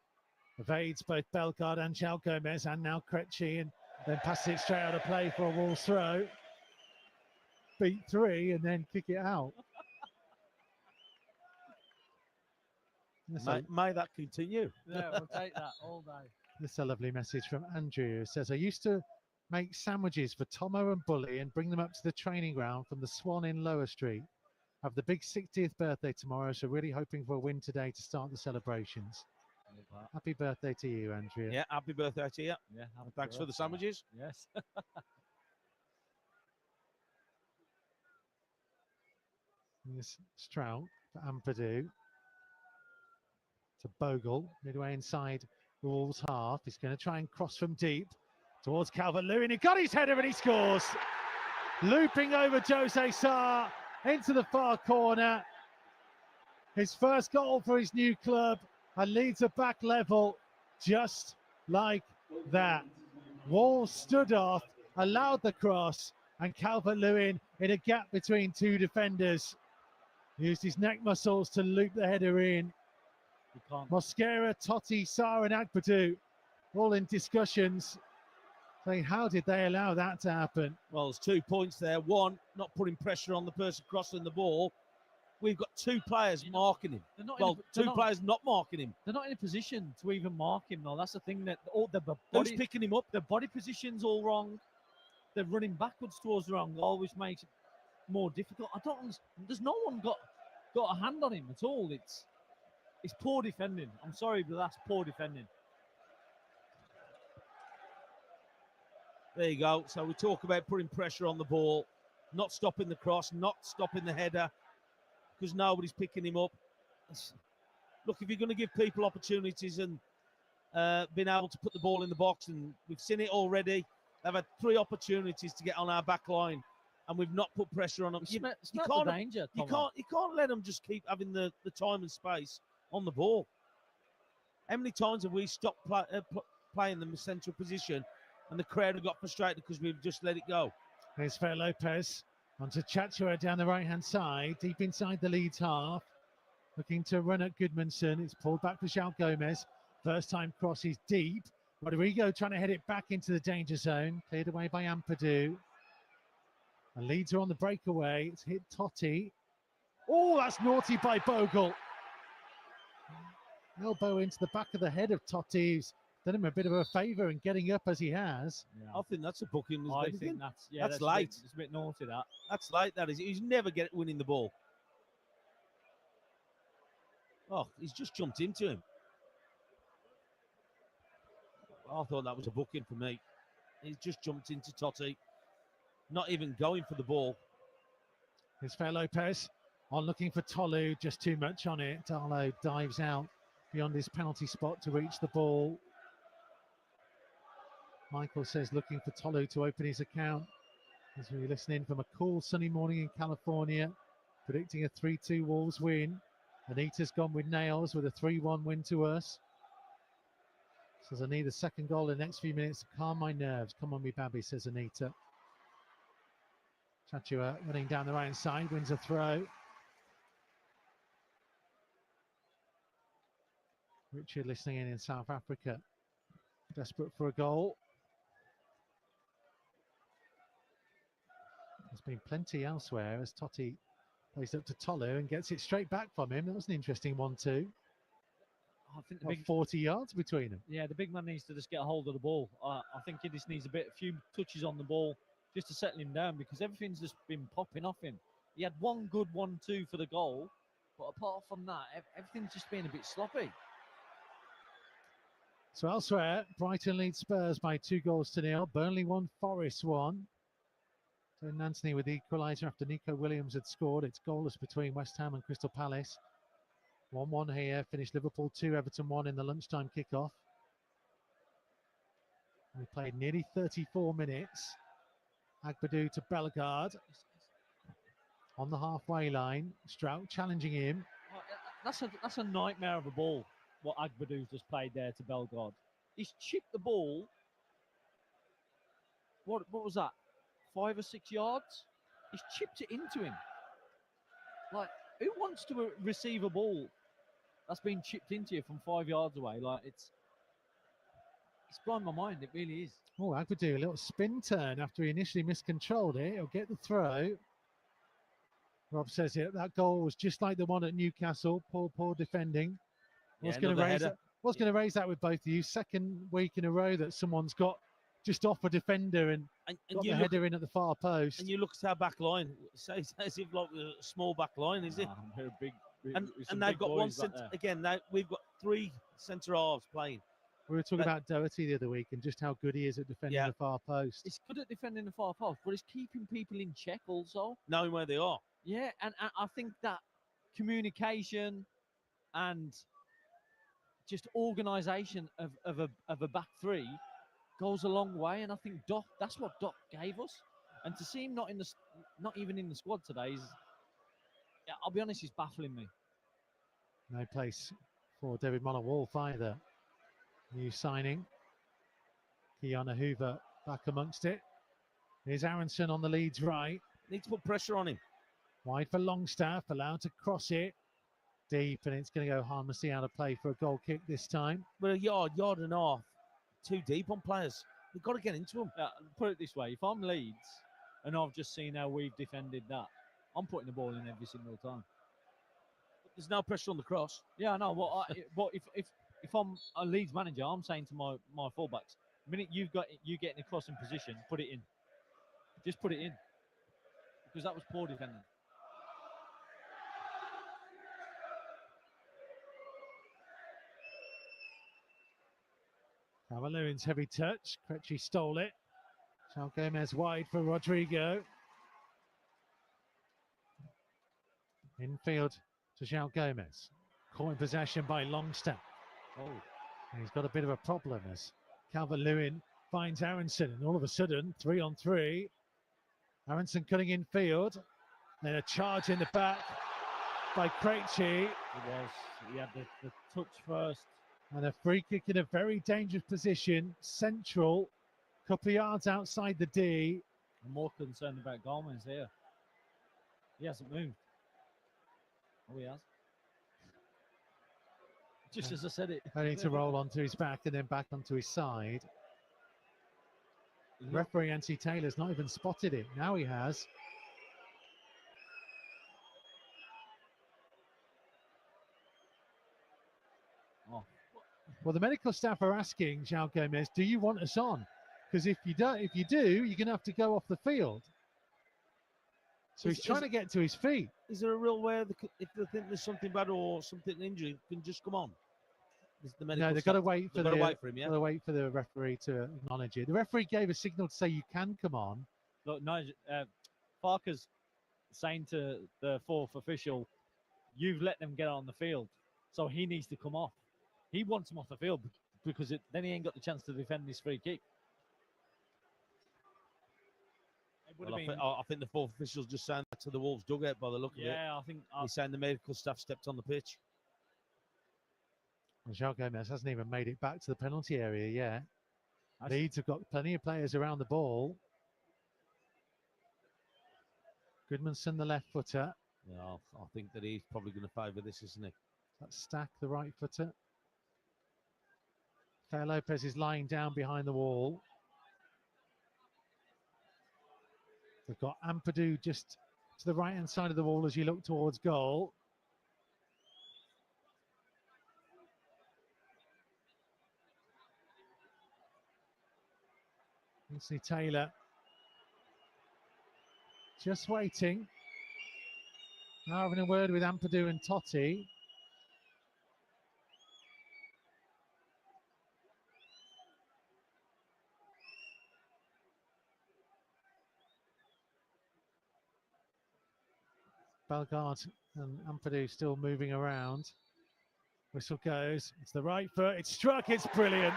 Evades both Bellegarde and João Gomez, and now Kretschy, and then passes it straight out of play for a Wolves throw. Beat 3 and then kick it out. May that continue. Yeah, we'll take that all day. This is a lovely message from Andrew, who says, I used to make sandwiches for Tomo and Bully and bring them up to the training ground from the Swan in Lower Street. Have the big 60th birthday tomorrow, so really hoping for a win today to start the celebrations. Happy birthday to you, Andrea. Yeah, happy birthday to you. Yeah, Thanks for the sandwiches. Yes. This Strout for Ampadu. To Bogle, midway inside the Wolves half. He's going to try and cross from deep towards Calvert-Lewin. He got his header and he scores. Looping over Jose Sarr into the far corner. His first goal for his new club, and Leeds are back level just like that. Wolves stood off, allowed the cross, and Calvert-Lewin, in a gap between two defenders, used his neck muscles to loop the header in. Mosquera, Totti, Sarr and Agbadou all in discussions, saying how did they allow that to happen? Well, there's 2 points there. One, not putting pressure on the person crossing the ball. We've got two players marking him. Two players not marking him. They're not in a position to even mark him, though. That's the thing. That who's picking him up? The body position's all wrong. They're running backwards towards the wrong goal, which makes it more difficult. I don't understand. There's no one got a hand on him at all. It's poor defending. I'm sorry, but that's poor defending. There you go. So we talk about putting pressure on the ball, not stopping the cross, not stopping the header, because nobody's picking him up. Look, if you're going to give people opportunities and being able to put the ball in the box, and we've seen it already, they've had 3 opportunities to get on our back line, and we've not put pressure on them. You can't let them just keep having the time and space on the ball. How many times have we stopped playing the central position and the crowd have got frustrated because we've just let it go? Here's Fer Lopez onto Chachua down the right-hand side, deep inside the Leeds half. Looking to run at Goodmanson. It's pulled back for João Gomez. First time cross is deep. Rodrigo trying to head it back into the danger zone. Cleared away by Ampadu. And Leeds are on the breakaway. It's hit Totti. Oh, that's naughty by Bogle. Elbow into the back of the head of Totti, who's done him a bit of a favour in getting up as he has. Yeah. I think that's a booking. I think that's late. It's a bit naughty, that. That's late, that is. He's never winning the ball. Oh, he's just jumped into him. I thought that was a booking for me. He's just jumped into Totti, not even going for the ball. Here's Fer Lopez on looking for Tolu, just too much on it. Darlow dives out beyond his penalty spot to reach the ball. Michael says looking for Tolu to open his account as we listen in from a cool sunny morning in California, predicting a 3-2 Wolves win. Anita's gone with nails with a 3-1 win to us. Says I need a second goal in the next few minutes to calm my nerves. Come on, me babby, says Anita. Chachua running down the right side, wins a throw. Richard listening in South Africa, desperate for a goal. There's been plenty elsewhere as Totti plays up to Tolu and gets it straight back from him. That was an interesting 1-2. I think the 40 yards between them. Yeah, the big man needs to just get a hold of the ball. I think he just needs a few touches on the ball just to settle him down, because everything's just been popping off him. He had one good 1-2 for the goal, but apart from that, everything's just been a bit sloppy. So elsewhere, Brighton lead Spurs by 2-0. Burnley 1, Forest 1. So Anthony with the equaliser after Nico Williams had scored. It's goalless between West Ham and Crystal Palace. 1-1 here, finished Liverpool 2, Everton 1 in the lunchtime kickoff. We played nearly 34 minutes. Agbadou to Bellegarde. On the halfway line, Strout challenging him. That's a nightmare of a ball, what Agbadou's just played there to Bellegarde. He's chipped the ball. What was that? 5 or 6 yards? He's chipped it into him. Like, who wants to receive a ball that's been chipped into you from 5 yards away? Like, it's blown my mind. It really is. Oh, Agbadou, a little spin turn after he initially miscontrolled it. He'll get the throw. Rob says it. That goal was just like the one at Newcastle. Poor defending. What's Yeah, going to another raise header. that? What's going to raise that with both of you? Second week in a row that someone's got just off a defender and And got you the look header in at the far post. and you look at our back line. It's as if like a small back line, is it? They're big, And some they've big got one boys back centre there. again. We've got 3 centre halves playing. We were talking That- about Doherty the other week and just how good he is at defending Yeah. the far post. It's good at defending the far post, but it's keeping people in check also. Knowing where they are. Yeah, and I think that communication and just organisation of a back three goes a long way. And I think that's what Doc gave us. And to see him not even in the squad today is, yeah, I'll be honest, it's baffling me. No place for David Moller-Wolf either. New signing. Keanu Hoover back amongst it. Here's Aronson on the Leeds right. Need to put pressure on him. Wide for Longstaff, allowed to cross it deep, and it's going to go harmlessly out of play for a goal kick this time. We're a yard and a half too deep on players. We've got to get into them. Put it this way: if I'm Leeds and I've just seen how we've defended that, I'm putting the ball in every single time. There's no pressure on the cross. Yeah, I know. But if I'm a Leeds manager, I'm saying to my fullbacks, the minute you getting across in position, put it in. Just put it in, because that was poor defending. Calvert-Lewin's heavy touch. Krejci stole it. João Gomez wide for Rodrigo. Infield to João Gomez. Caught in possession by Longstaff. Oh, And he's got a bit of a problem as Calvert-Lewin finds Aronson, and all of a sudden, 3-on-3. Aronson cutting in field. Then a charge in the back by Krejci. he had the touch first. And a free kick in a very dangerous position. Central, couple of yards outside the D. I'm more concerned about Gomez here. He hasn't moved. Oh, he has. Just as I said it. Only to roll onto his back and then back onto his side. Referee Anthony Taylor's not even spotted it. Now he has. Oh. Well, the medical staff are asking João Gomez, do you want us on? Because if you do, you're going to have to go off the field. So he's trying to get to his feet. Is there a real way if they think there's something bad or something injury, can just come on? No, they've got to wait for for him. Yeah, got to wait for the referee to acknowledge it. The referee gave a signal to say you can come on. Look, Nigel, Parker's saying to the fourth official, "You've let them get on the field, so he needs to come off. He wants him off the field because then he ain't got the chance to defend this free kick." Well, I think the fourth official's just saying that to the Wolves dugout by the look of it. Yeah, I think He's saying the medical staff stepped on the pitch. And João Gomez hasn't even made it back to the penalty area yet. Leeds have got plenty of players around the ball. Goodmanson, the left footer. Yeah, I think that he's probably going to favour this, isn't he? That's Stack, the right footer. Fair Lopez is lying down behind the wall. They've got Ampadu just to the right-hand side of the wall as you look towards goal. Anthony Taylor just waiting. Now having a word with Ampadu and Totti. Bellegarde and Ampadu still moving around. Whistle goes. It's the right foot. It's struck. It's brilliant.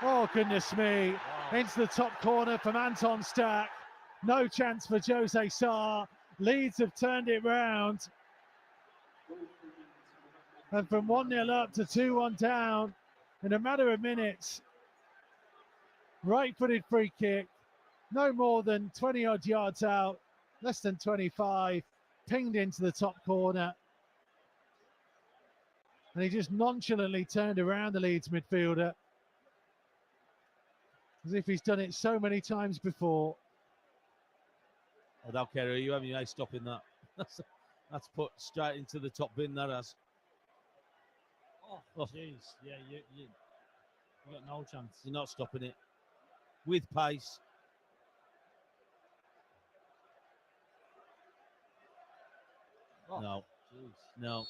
Oh, goodness me. Wow. Into the top corner from Anton Stack. No chance for Jose Sarr. Leeds have turned it round. And from 1-0 up to 2-1 down in a matter of minutes. Right-footed free kick. No more than 20-odd yards out. Less than 25. Pinged into the top corner. And he just nonchalantly turned around the Leeds midfielder. As if he's done it so many times before. I don't care who you have, you ain't stopping that. That's put straight into the top bin, that has. Oh, jeez. Yeah, you got no chance. You're not stopping it. With pace. Oh, No, jeez. no.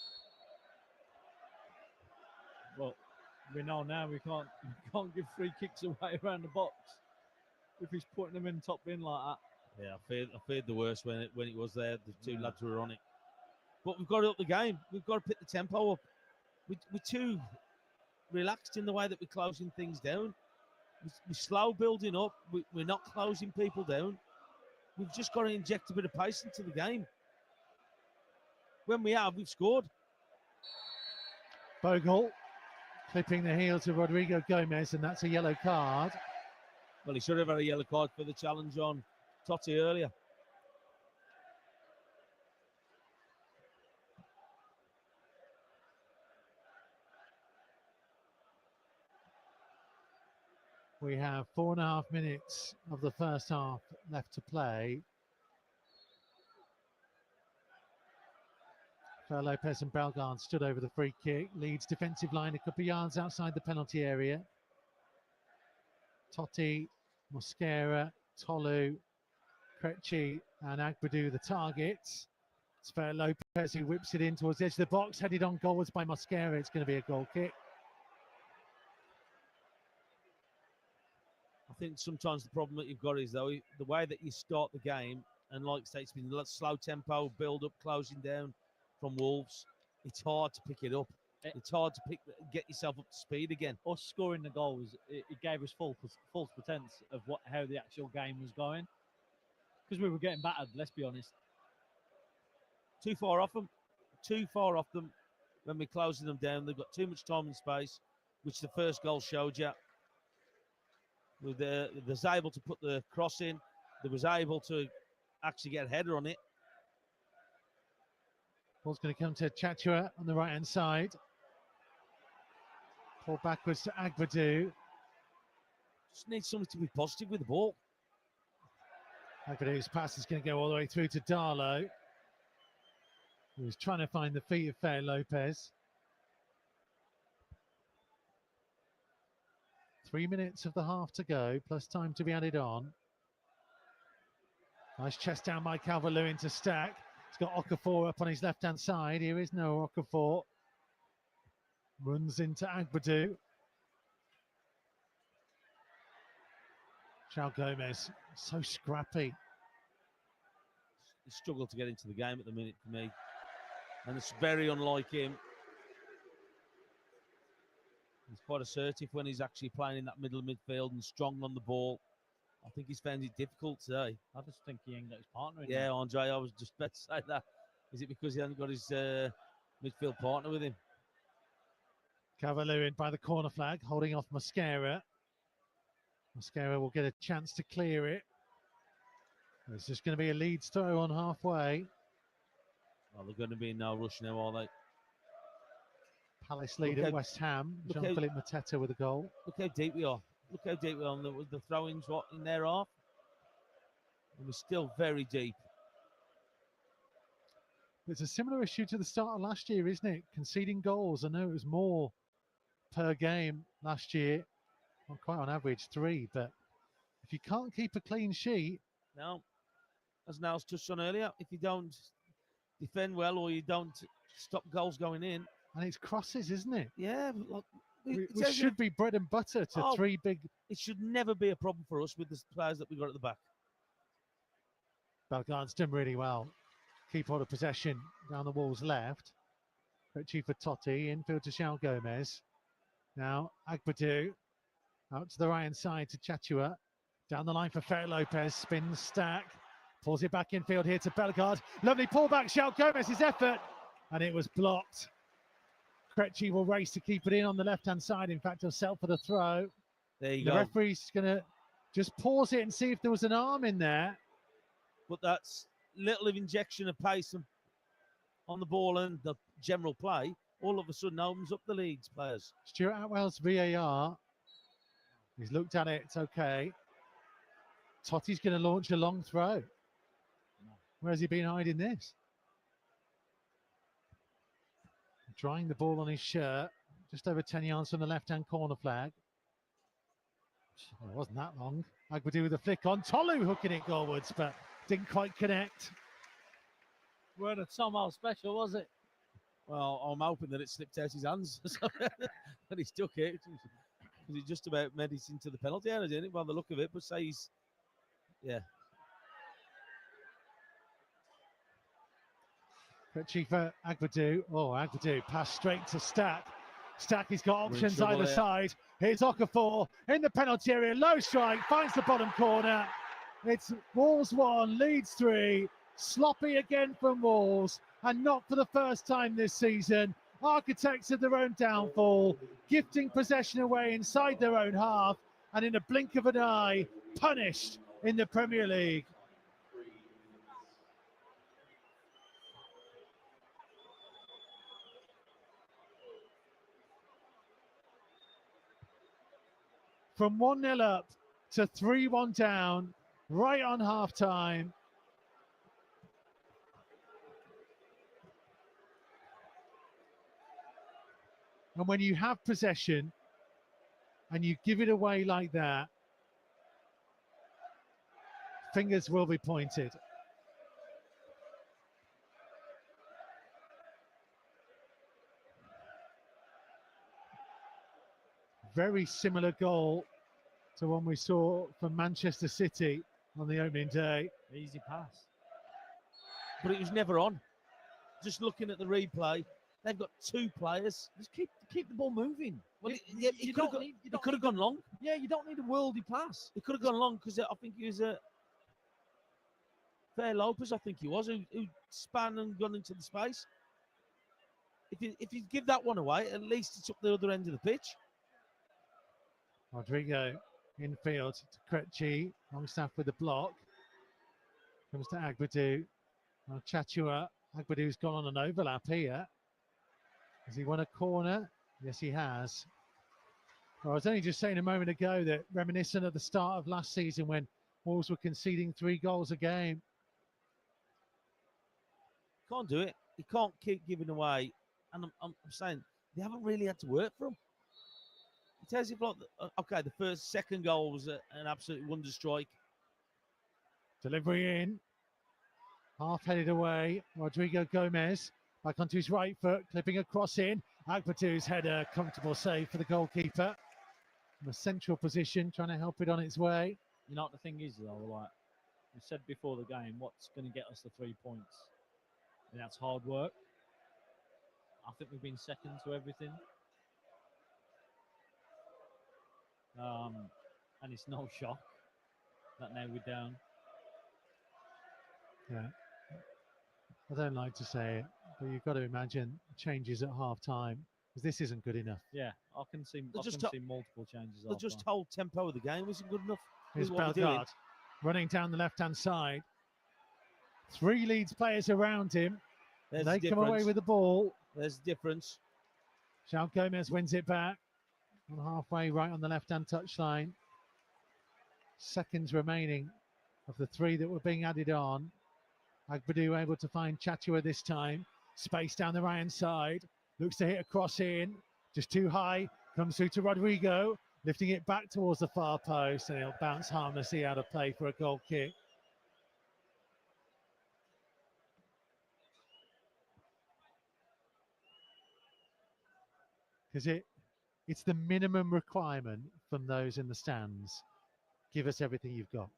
Well, we know now we can't give free kicks away around the box if he's putting them in top bin like that. Yeah, I feared the worst when it was there. The two Yeah. lads were on it. But we've got to up the game. We've got to pick the tempo up. We're too relaxed in the way that we're closing things down. We're slow building up. We're not closing people down. We've just got to inject a bit of pace into the game. When we have, we've scored. Bogle clipping the heels of Rodrigo Gomez, and that's a yellow card. Well, he should have had a yellow card for the challenge on Totti earlier. We have 4.5 minutes of the first half left to play. Fer Lopez and Bellegarde stood over the free kick. Leeds defensive line a couple of yards outside the penalty area. Totti, Mosquera, Tolu, Krejci and Agbadou the targets. It's Fer Lopez who whips it in towards the edge of the box, headed on goalwards by Mosquera. It's going to be a goal kick. I think sometimes the problem that you've got is, though, the way that you start the game, and like I say, it's been slow tempo, build up, closing down from Wolves. It's hard to pick it up. It's hard to get yourself up to speed again. Us scoring the goals, it gave us false pretense of how the actual game was going, because we were getting battered. Let's be honest. Too far off them. Too far off them when we're closing them down. They've got too much time and space, which the first goal showed you. They was able to put the cross in. They was able to actually get a header on it. Ball's going to come to Chachua on the right-hand side. Pull backwards to Agbadou. Just need somebody to be positive with the ball. Agbadou's pass is going to go all the way through to Darlow, who was trying to find the feet of Fer Lopez. 3 minutes of the half to go, plus time to be added on. Nice chest down by Calvert-Lewin to Stack. He's got Okafor up on his left-hand side. Here is no Okafor. Runs into Agbadou. João Gomez, so scrappy. He struggled to get into the game at the minute for me. And it's very unlike him. He's quite assertive when he's actually playing in that middle of midfield and strong on the ball. I think he's found it difficult today. I just think he ain't got his partner in Yeah, there. Andre, I was just about to say that. Is it because he hasn't got his midfield partner with him? Calvert-Lewin by the corner flag, holding off Mosquera. Mosquera will get a chance to clear it. It's just going to be a Leeds throw on halfway. Well, they're going to be in no rush now, are they? Palace lead at West Ham. Jean-Philippe Mateta with a goal. Look how deep we are. Look how deep we are. The throw-ins in their half. And we're still very deep. It's a similar issue to the start of last year, isn't it? Conceding goals. I know it was more per game last year. Well, quite on average 3, but if you can't keep a clean sheet. No, as Niles touched on earlier, if you don't defend well or you don't stop goals going in. And it's crosses, isn't it? Yeah. Look, which should be bread and butter to 3 big. It should never be a problem for us with the players that we got at the back. Bellegarde's done really well. Keep hold of possession down the Wolves left. Krejci for Totti, infield to João Gomez. Now Agbadou out to the right hand side to Chachua. Down the line for Fer Lopez, spins Stack. Pulls it back infield here to Bellegarde. Lovely pullback, João Gomez's effort. And it was blocked. Krejci will race to keep it in on the left-hand side. In fact, he'll settle for the throw. There you go. The referee's going to just pause it and see if there was an arm in there. But that's little injection of pace on the ball and the general play. All of a sudden opens up the Leeds players. Stuart Atwell's VAR. He's looked at it. It's okay. Totti's going to launch a long throw. Where's he been hiding this? Drying the ball on his shirt. just over 10 yards from the left-hand corner flag. It wasn't that long. Agbadu with a flick on. Tolu hooking it goalwards, but didn't quite connect. Weren't it somehow special, was it? Well, I'm hoping that it slipped out his hands and he stuck it. Because he just about made it into the penalty area, didn't it, by the look of it? But say he's, yeah. Chief Agbadu. Oh, Agbadu passed straight to Stack. Stack, he's got options either side. Here's Okafor in the penalty area. Low strike, finds the bottom corner. It's Wolves 1, Leeds 3. Sloppy again from Wolves, and not for the first time this season. Architects of their own downfall, gifting possession away inside their own half, and in a blink of an eye, punished in the Premier League. From 1-0 up to 3-1 down, right on half-time. And when you have possession and you give it away like that, fingers will be pointed. Very similar goal to one we saw from Manchester City on the opening day. Easy pass. But it was never on. Just looking at the replay, they've got two players. Just keep the ball moving. Well, it could have gone long. Yeah, you don't need a worldy pass. It could have gone long because I think he was Fair Lopez, I think he was, who span and gone into the space. If you give that one away, at least it's up the other end of the pitch. Rodrigo infield to Krejci. Longstaff with the block. Comes to Agbadu. Now Chachua. Agbadu's gone on an overlap here. Has he won a corner? Yes, he has. Well, I was only just saying a moment ago that reminiscent of the start of last season when Wolves were conceding 3 goals a game. Can't do it. He can't keep giving away. And I'm saying they haven't really had to work for him. It tells you, like, okay, the second goal was an absolute wonder strike. Delivery in. Half-headed away. Rodrigo Gomez back onto his right foot, clipping across in. Agbadu's header, comfortable save for the goalkeeper. From a central position, trying to help it on its way. You know what the thing is, though, like we said before the game, what's going to get us the 3 points? And that's hard work. I think we've been second to everything. And it's no shock that now we're down. Yeah. I don't like to say it, but you've got to imagine changes at half-time, because this isn't good enough. Yeah, I can see multiple changes. The just whole tempo of the game isn't good enough. Here's Bellegarde running down the left-hand side. 3 Leeds players around him. They come away with the ball. There's the difference. João Gomez wins it back. On halfway right on the left-hand touchline. Seconds remaining of the 3 that were being added on. Agbadu able to find Chachua this time. Space down the right-hand side. Looks to hit a cross in. Just too high. Comes through to Rodrigo. Lifting it back towards the far post. And it'll bounce harmlessly out of play for a goal kick. Because it's the minimum requirement from those in the stands. Give us everything you've got.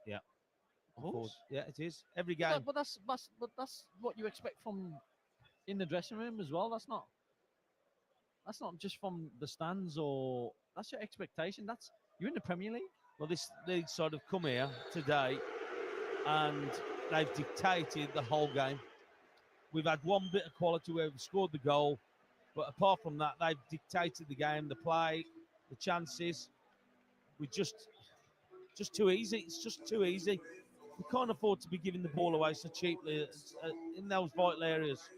Yeah. Of course. Yeah, it is. Every game. But that's what you expect from in the dressing room as well. That's not just from the stands, or that's your expectation. You're in the Premier League. Well, this league sort of come here today and they've dictated the whole game. We've had one bit of quality where we've scored the goal, but apart from that, they've dictated the game, the play, the chances. We're just too easy. It's just too easy. We can't afford to be giving the ball away so cheaply in those vital areas.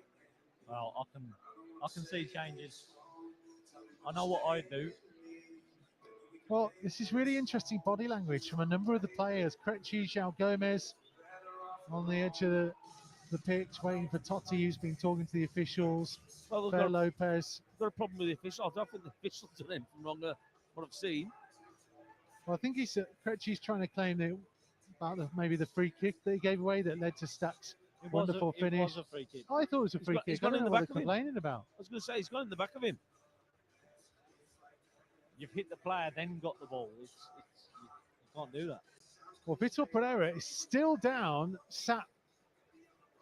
Well, I can see changes. I know what I do. Well, this is really interesting body language from a number of the players. Krejci, João Gomez on the edge of the pitch, waiting for Totti, who's been talking to the officials. Well, we've Fer got, Lopez. got a problem with the officials. I don't think the officials done anything wrong. What I've seen. Well, I think Krejci's trying to claim that about maybe the free kick that he gave away that led to Stack's wonderful finish. It was a free kick. I thought it was a free kick. He's I gone don't in know the what back they're of him. complaining about. I was going to say he's gone in the back of him. You've hit the player, then got the ball. You can't do that. Well, Vitor Pereira is still down, sat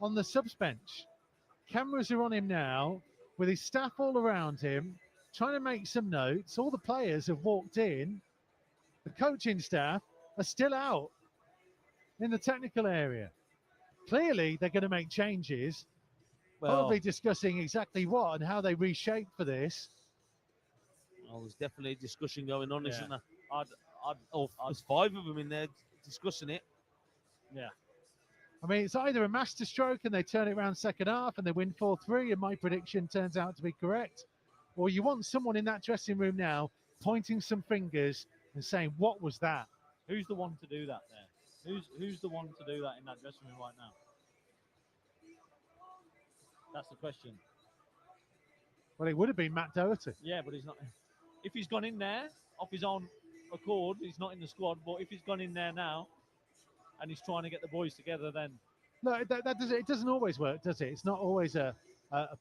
on the subs bench. Cameras are on him now, with his staff all around him, trying to make some notes. All the players have walked in. The coaching staff are still out in the technical area. Clearly, they're going to make changes, probably discussing exactly what and how they reshape for this. Well, there's definitely a discussion going on, isn't there? I'd There's 5 of them in there discussing it. Yeah. I mean, it's either a masterstroke and they turn it around second half and they win 4-3 and my prediction turns out to be correct, or you want someone in that dressing room now pointing some fingers and saying, what was that? Who's the one to do that there? Who's the one to do that in that dressing room right now? That's the question. Well, it would have been Matt Doherty. Yeah, but he's not. If he's gone in there off his own accord, he's not in the squad. But if he's gone in there now and he's trying to get the boys together, then No, it doesn't always work, does it? It's not always a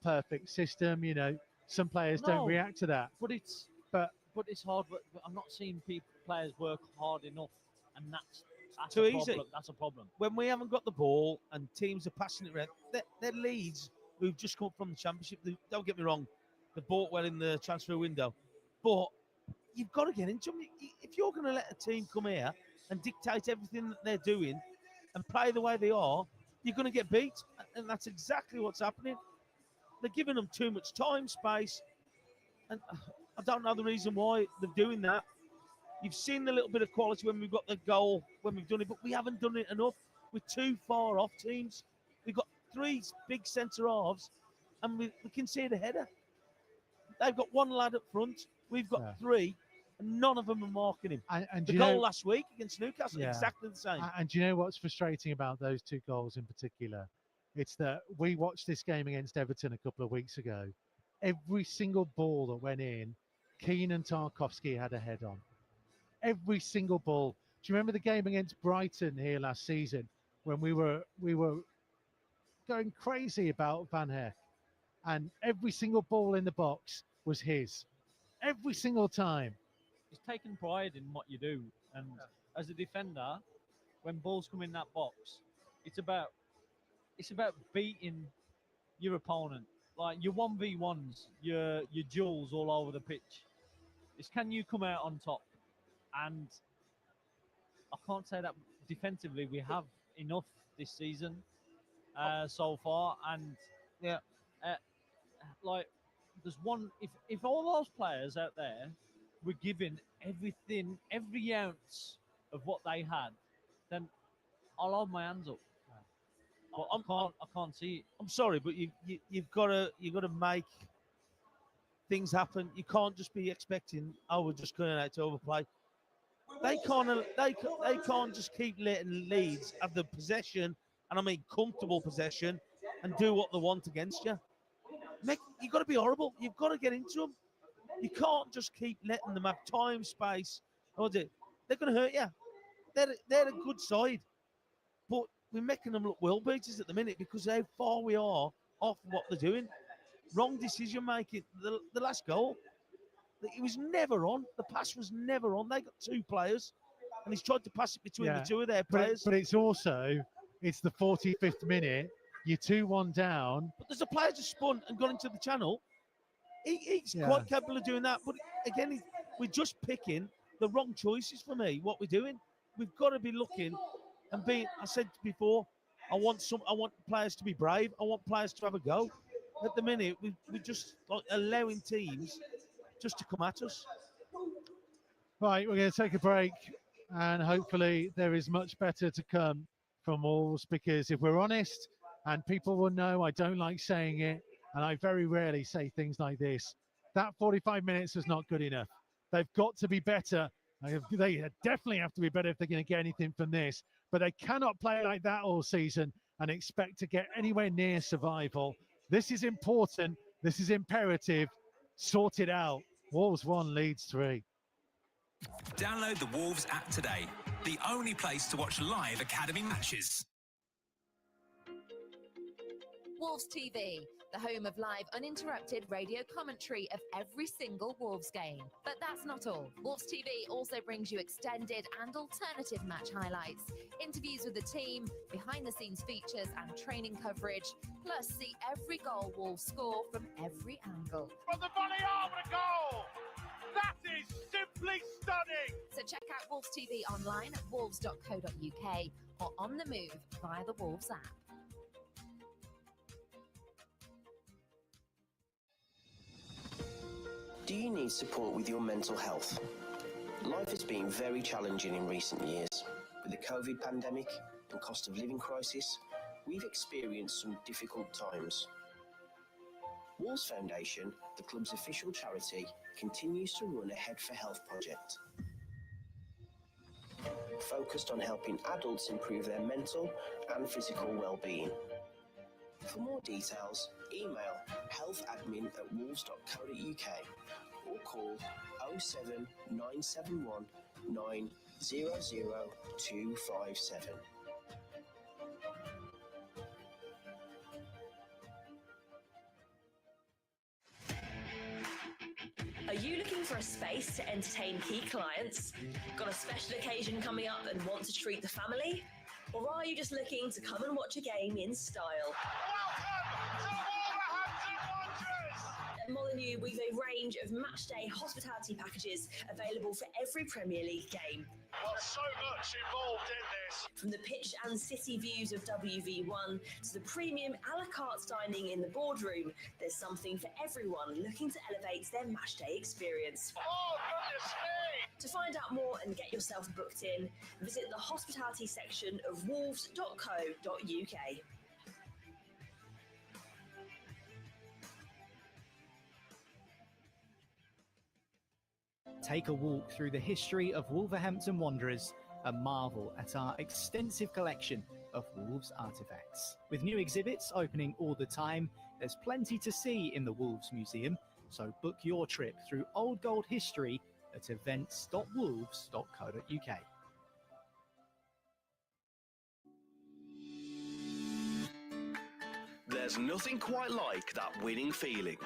perfect system. You know, some players don't react to that. But it's hard. But I'm not seeing players work hard enough, and that's Too a easy. problem. That's a problem. When we haven't got the ball and teams are passing it around, they're Leeds who've just come up from the Championship. Don't get me wrong, they bought well in the transfer window, but you've got to get into them. If you're going to let a team come here and dictate everything that they're doing and play the way they are, you're going to get beat, and that's exactly what's happening. They're giving them too much time, space, and I don't know the reason why they're doing that. You've seen the little bit of quality when we've got the goal, when we've done it, but we haven't done it enough. We're too far off teams. We've got 3 big centre halves, and we concede a header. They've got 1 lad up front. We've got 3, and none of them are marking him. And the goal last week against Newcastle, exactly the same. And do you know what's frustrating about those 2 goals in particular? It's that we watched this game against Everton a couple of weeks ago. Every single ball that went in, Keane and Tarkowski had a head on. Every single ball. Do you remember the game against Brighton here last season when we were going crazy about Van Heck, and every single ball in the box was his, every single time. He's taking pride in what you do, and as a defender, when balls come in that box, it's about beating your opponent. Like your 1v1s, your duels all over the pitch. It's can you come out on top? And I can't say that defensively we have enough this season so far. And like there's one. If all those players out there were given everything, every ounce of what they had, then I'll hold my hands up. But I can't see it. I'm sorry, but you've got to make things happen. You can't just be expecting, we're just going out to overplay. They can't just keep letting Leeds have the possession, and I mean comfortable possession, and do what they want against you. You've got to be horrible. You've got to get into them. You can't just keep letting them have time, space. They're going to hurt you. They're a good side, but we're making them look world beaters at the minute because of how far we are off what they're doing. Wrong decision making. The last goal, it was never on. The pass was never on. They got 2 players, and he's tried to pass it between the 2 of their players. But it's the 45th minute. You're 2-1 down. But there's a player just spun and got into the channel. He's quite capable of doing that. But again, we're just picking the wrong choices for me. What we're doing, we've got to be looking and being. I said before, I want players to be brave. I want players to have a go. At the minute, we're just like allowing teams just to come at us. Right, we're going to take a break, and hopefully there is much better to come from Wolves, because if we're honest, and people will know I don't like saying it, and I very rarely say things like this, that 45 minutes was not good enough. They've got to be better. They definitely have to be better if they're going to get anything from this. But they cannot play like that all season. and expect to get anywhere near survival. This is important. This is imperative. Sort it out. Wolves 1, Leeds 3. Download the Wolves app today, the only place to watch live academy matches. Wolves TV, the home of live uninterrupted radio commentary of every single Wolves game. But that's not all. Wolves TV also brings you extended and alternative match highlights, interviews with the team, behind-the-scenes features and training coverage, plus see every goal Wolves score from every angle. From the volley over the goal! That is simply stunning! So check out Wolves TV online at wolves.co.uk or on the move via the Wolves app. Do you need support with your mental health? Life has been very challenging in recent years. With the COVID pandemic and cost of living crisis, we've experienced some difficult times. Wolves Foundation, the club's official charity, continues to run a Head for Health project, focused on helping adults improve their mental and physical well-being. For more details, email healthadmin@wolves.co.uk or call 07971 900257. Are you looking for a space to entertain key clients? Got a special occasion coming up and want to treat the family? Or are you just looking to come and watch a game in style? At Molineux, we've a range of matchday hospitality packages available for every Premier League game. There's so much involved in this. From the pitch and city views of WV1 to the premium a la carte dining in the boardroom, there's something for everyone looking to elevate their matchday experience. Oh, goodness me! To find out more and get yourself booked in, visit the hospitality section of wolves.co.uk. Take a walk through the history of Wolverhampton Wanderers and marvel at our extensive collection of Wolves artefacts. With new exhibits opening all the time, there's plenty to see in the Wolves Museum, so book your trip through old gold history at events.wolves.co.uk. There's nothing quite like that winning feeling.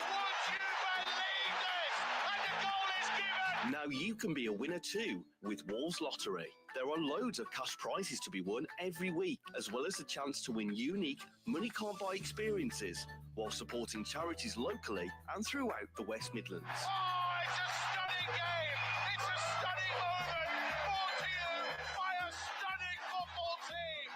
Now you can be a winner too with Wolves Lottery. There are loads of cash prizes to be won every week, as well as the chance to win unique money-can't-buy experiences while supporting charities locally and throughout the West Midlands. Oh, it's a stunning game! It's a stunning moment! Brought to you by a stunning football team!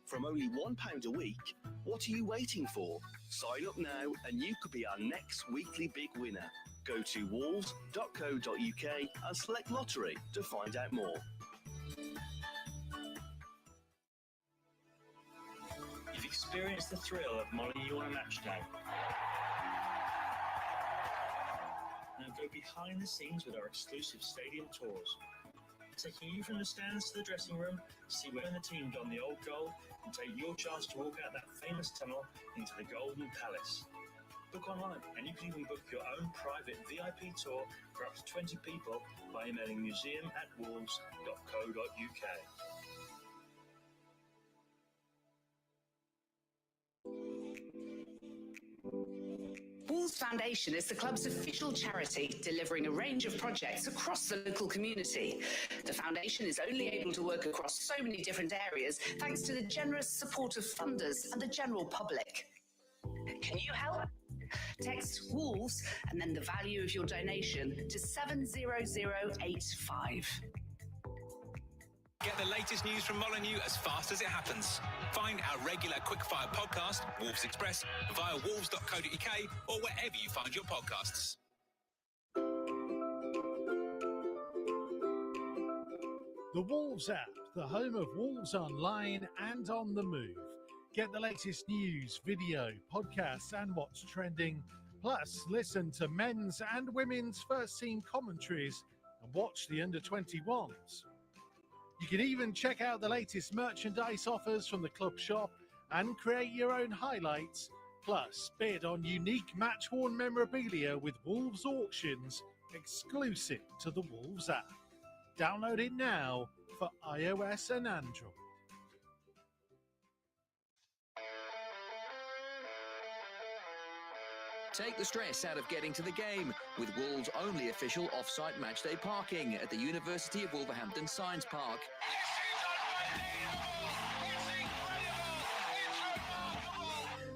From only £1 a week, what are you waiting for? Sign up now and you could be our next weekly big winner. Go to wolves.co.uk and select Lottery to find out more. You've experienced the thrill of Molineux on a match day. Now go behind the scenes with our exclusive stadium tours, taking you from the stands to the dressing room, see when the team done the old goal, and take your chance to walk out that famous tunnel into the Golden Palace. Book online, and you can even book your own private VIP tour for up to 20 people by emailing museum@wolves.co.uk. Wolves Foundation is the club's official charity, delivering a range of projects across the local community. The foundation is only able to work across so many different areas thanks to the generous support of funders and the general public. Can you help? Text Wolves and then the value of your donation to 70085. Get the latest news from Molineux as fast as it happens. Find our regular quickfire podcast, Wolves Express, via wolves.co.uk or wherever you find your podcasts. The Wolves app, the home of Wolves online and on the move. Get the latest news, video, podcasts, and what's trending. Plus, listen to men's and women's first team commentaries and watch the under-21s. You can even check out the latest merchandise offers from the club shop and create your own highlights. Plus, bid on unique match-worn memorabilia with Wolves auctions exclusive to the Wolves app. Download it now for iOS and Android. Take the stress out of getting to the game with Wolves' only official off-site matchday parking at the University of Wolverhampton Science Park.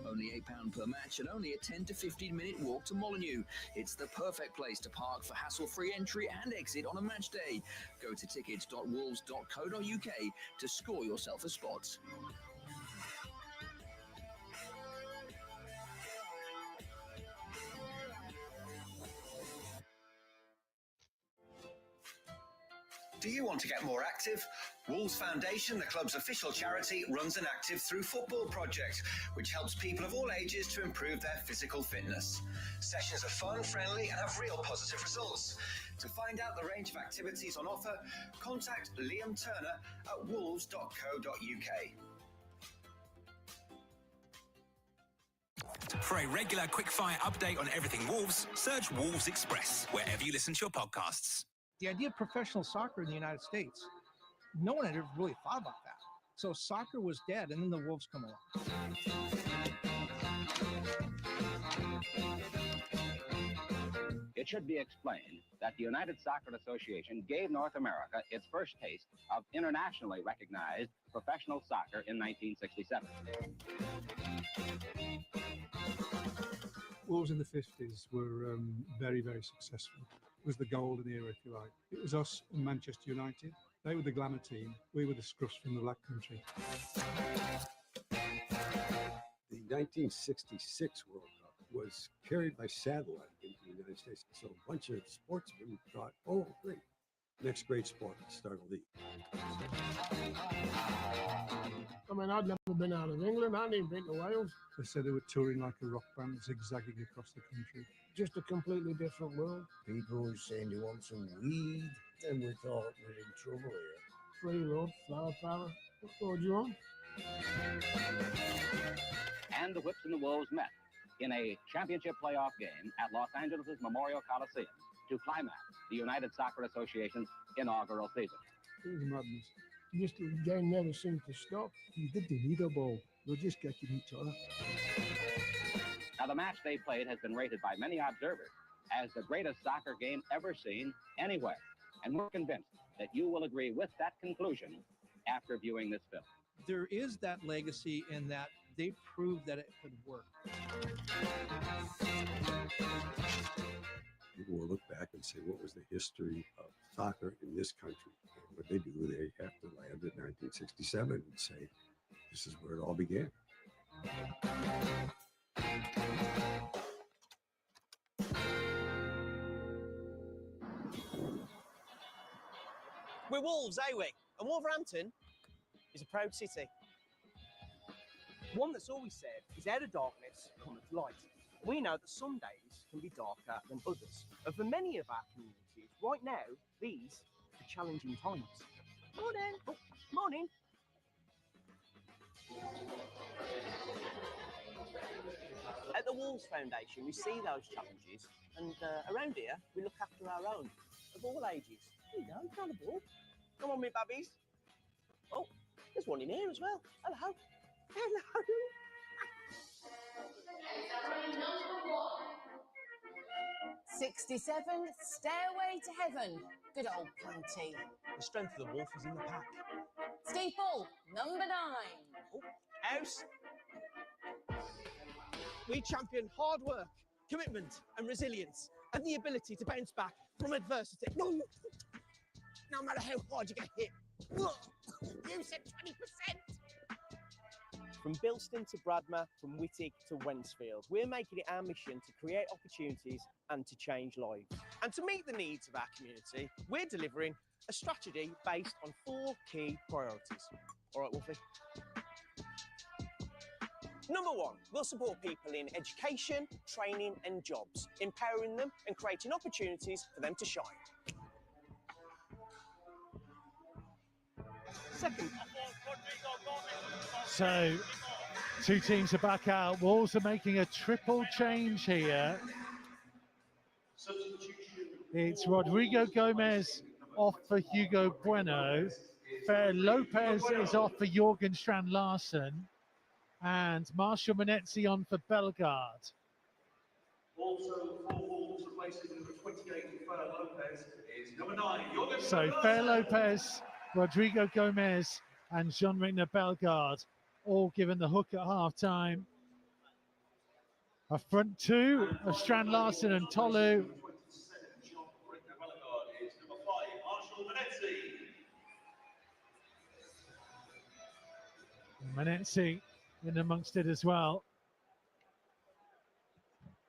Only £8 per match and only a 10 to 15 minute walk to Molineux. It's the perfect place to park for hassle-free entry and exit on a match day. Go to tickets.wolves.co.uk to score yourself a spot. Do you want to get more active? Wolves Foundation, the club's official charity, runs an Active Through Football project, which helps people of all ages to improve their physical fitness. Sessions are fun, friendly, and have real positive results. To find out the range of activities on offer, contact Liam Turner at wolves.co.uk. For a regular quick-fire update on everything Wolves, search Wolves Express wherever you listen to your podcasts. The idea of professional soccer in the United States, no one had ever really thought about that. So soccer was dead, and then the Wolves come along. It should be explained that the United Soccer Association gave North America its first taste of internationally recognized professional soccer in 1967. Wolves in the 50s were very, very successful. It was the golden era, if you like. It was us and Manchester United. They were the glamour team. We were the scruffs from the Black Country. The 1966 World Cup was carried by satellite into the United States. So a bunch of sportsmen thought, oh, great. Next great sport, start a league. I mean, I'd never been out of England. I hadn't even been to Wales. They said they were touring like a rock band, zigzagging across the country. Just a completely different world. People were saying you want some weed, and we thought we're in trouble here. Free love, flower power. What more do you want? And the Whips and the Wolves met in a championship playoff game at Los Angeles' Memorial Coliseum to climax the United Soccer Association's inaugural season. It was madness. Just the game never seemed to stop. You didn't need a ball. You're just getting each other. Now, the match they played has been rated by many observers as the greatest soccer game ever seen anywhere. And we're convinced that you will agree with that conclusion after viewing this film. There is that legacy in that they proved that it could work. People will look back and say, what was the history of soccer in this country? And what they do, they have to land in 1967 and say, this is where it all began. We're Wolves, eh we? And Wolverhampton is a proud city. One that's always said is out of darkness cometh light. We know that some days can be darker than others. And for many of our communities, right now, these are challenging times. Morning. Oh, morning. At the Wolves Foundation, we see those challenges, and around here, we look after our own, of all ages. Here you go, kind of ball. Come on, me babbies. Oh, there's one in here as well. Hello. Hello. 67, Stairway to Heaven. Good old Ponty. The strength of the wolf is in the pack. Steeple, number 9. Oh, house. We champion hard work, commitment and resilience, and the ability to bounce back from adversity. No matter how hard you get hit. You said 20%. From Bilston to Bradmer, from Whittick to Wensfield, we're making it our mission to create opportunities and to change lives. And to meet the needs of our community, we're delivering a strategy based on 4 key priorities. All right, Wolfie? Number 1, we'll support people in education, training and jobs, empowering them and creating opportunities for them to shine. Second. So Two teams are back out. Wolves are making a triple change here. It's Rodrigo Gomez off for Hugo Bueno. Fer Lopez is off for Jorgen Strand Larsen. And Marshall Manetzi on for Bellegarde. Also, for Wolves, replacing number 28, Fer Lopez, is number 9, Jorgen So Fer Lopez, Rodrigo Gomez, and Jean-Rickner Bellegarde all given the hook at half-time. A front two of Strand Larsen and Tolu. Manetzi in amongst it as well.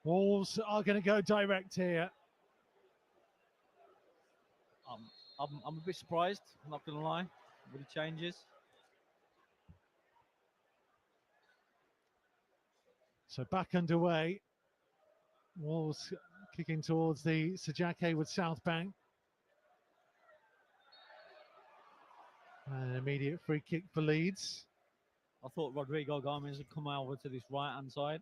Wolves are going to go direct here. I'm a bit surprised, I'm not going to lie, with the changes. So back underway. Wolves kicking towards the Sajak Haywood South Bank. An immediate free kick for Leeds. I thought Rodrigo Gomez would come over to this right-hand side.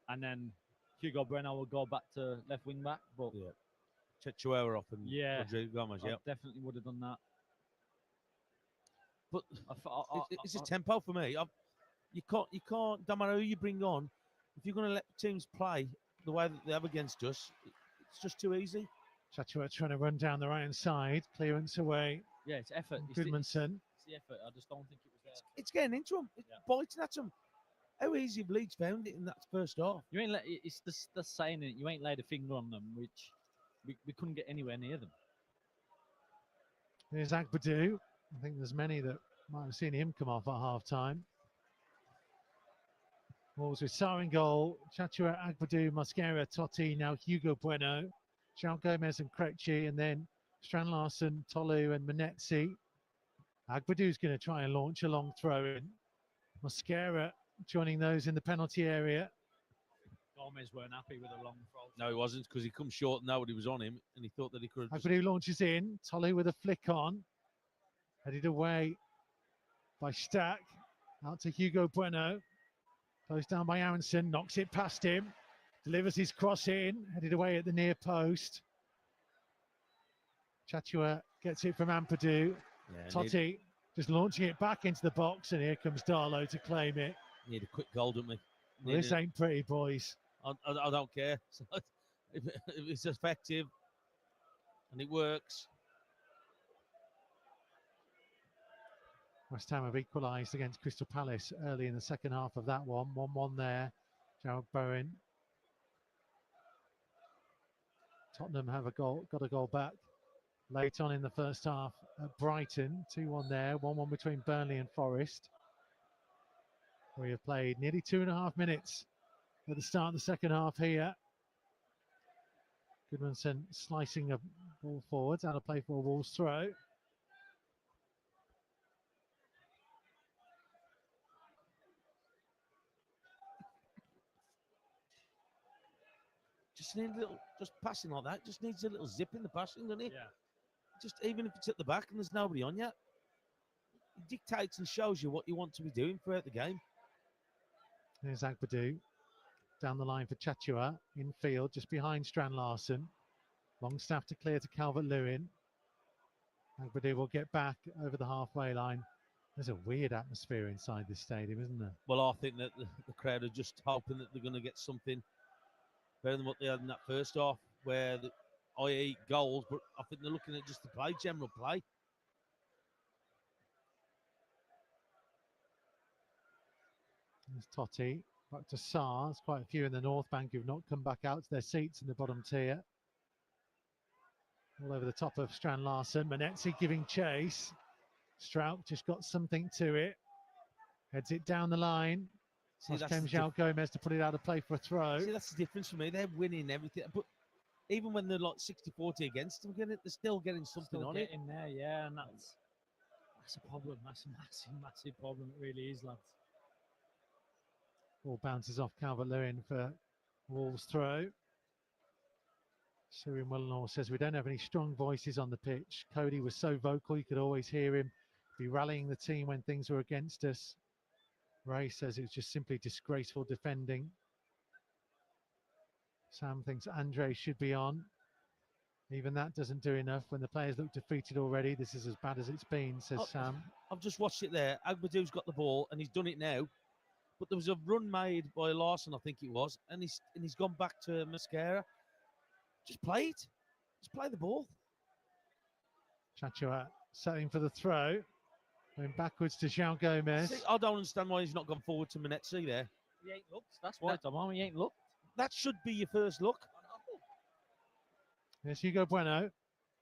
And then Hugo Bueno will go back to left wing back. But yeah, Chechuera off and yeah, Rodrigo Gomez. Yeah, definitely would have done that. But it's a tempo for me. You can't. No matter who you bring on, if you're going to let teams play the way that they have against us, it's just too easy. Chechuera trying to run down the right hand side, clearance away. Yeah, it's effort. Goodmanson. It's the effort. I just don't think it was there. It's getting into them. It's biting at them. How easy have Leeds found it in that first half? You ain't. It's the saying it. You ain't laid a finger on them, which we couldn't get anywhere near them. Here's Agbadou. I think there's many that might have seen him come off at half time. Wolves with Sarr in goal, Chechuera, Agbadou, Mosquera, Totti, now Hugo Bueno, João Gomez and Krejci, and then Strand Larsen, Tolu and Manetzi. Agbadou's going to try and launch a long throw in. Mosquera joining those in the penalty area. Gomez weren't happy with a long throw. No, he wasn't, because he come short and nobody was on him, and he thought that he could have. Agbadou launches in, Tolu with a flick on, headed away by Stack, out to Hugo Bueno. Closed down by Aronson, knocks it past him, delivers his cross in, headed away at the near post. Chechuera gets it from Ampadu. Yeah, Totti just launching it back into the box, and here comes Darlow to claim it. Need a quick goal, don't we? Well, this ain't pretty, boys. I don't care. If it's effective and it works. West Ham have equalised against Crystal Palace early in the second half of that one. 1-1 there. Jarrod Bowen. Tottenham have got a goal back late on in the first half at Brighton. 2-1 there. 1-1 between Burnley and Forest. We have played nearly 2.5 minutes at the start of the second half here. Goodmanson slicing a ball forwards, out of play for a Wolves throw. Just passing like that, just needs a little zip in the passing, doesn't it? Yeah. Just even if it's at the back and there's nobody on yet, it dictates and shows you what you want to be doing throughout the game. There's Agbadou down the line for Chechuera, infield, just behind Strand Larsen. Longstaff to clear to Calvert-Lewin. Agbadou will get back over the halfway line. There's a weird atmosphere inside this stadium, isn't there? Well, I think that the crowd are just hoping that they're going to get something better than what they had in that first half, where i.e. goals, but I think they're looking at just the play, general play. There's Totti, back to Sarr. There's quite a few in the North Bank who've not come back out to their seats in the bottom tier. All over the top of Strand Larsen. Manetzi giving chase. Strout just got something to it. Heads it down the line. Here comes João Gomez to put it out of play for a throw. See, that's the difference for me. They're winning everything. But even when they're like 60-40 against them, they're still getting something on it. In there, yeah, and that's a problem. That's a massive problem. It really is, lads. Ball bounces off Calvert-Lewin for Wolves throw. Cyril Mullenor says we don't have any strong voices on the pitch. Cody was so vocal you could always hear him be rallying the team when things were against us. Ray says it's just simply disgraceful defending. Sam thinks Andre should be on. Even that doesn't do enough when the players look defeated already. This is as bad as it's been, says Sam. I've just watched it there. Agbadou's got the ball and he's done it now. But there was a run made by Larson, I think it was, and he's gone back to Mascara. Just play it. Just play the ball. Chachua setting for the throw. Going backwards to João Gomez. See, I don't understand why he's not gone forward to Manetzi there. He ain't looked. That's why, Tom. He ain't looked. That should be your first look. Here's Hugo Bueno.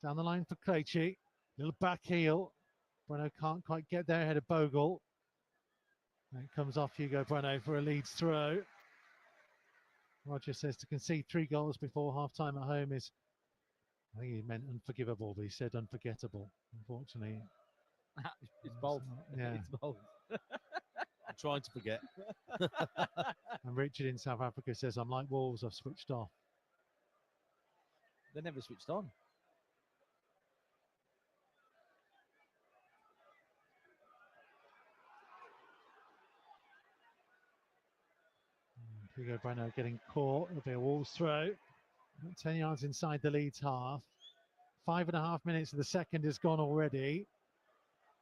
Down the line for Krejci. Little back heel. Bueno can't quite get there ahead of Bogle. And it comes off Hugo Bueno for a Leeds throw. Roger says to concede 3 goals before half-time at home is, I think he meant unforgivable, but he said unforgettable. Unfortunately. It's bold. Yeah. It's bold. I'm trying to forget. And Richard in South Africa says, I'm like Wolves, I've switched off. They never switched on. Hugo Bueno getting caught. It'll be a Wolves throw. 10 yards inside the Leeds half. 5.5 minutes of the second has gone already.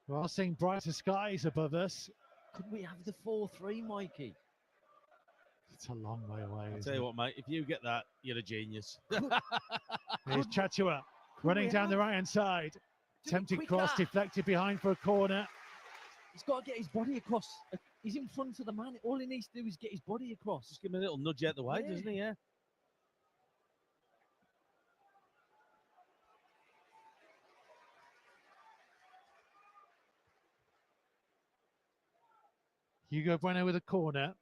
We are seeing brighter skies above us. Could we have the 4-3, Mikey? It's a long way away. I'll tell you what, mate, if you get that, you're a genius. Here's Chachua running down the right-hand side. Tempted cross, deflected behind for a corner. He's got to get his body across. He's in front of the man. All he needs to do is get his body across. Just give him a little nudge out the way, doesn't he? Yeah. Hugo Bueno with a corner.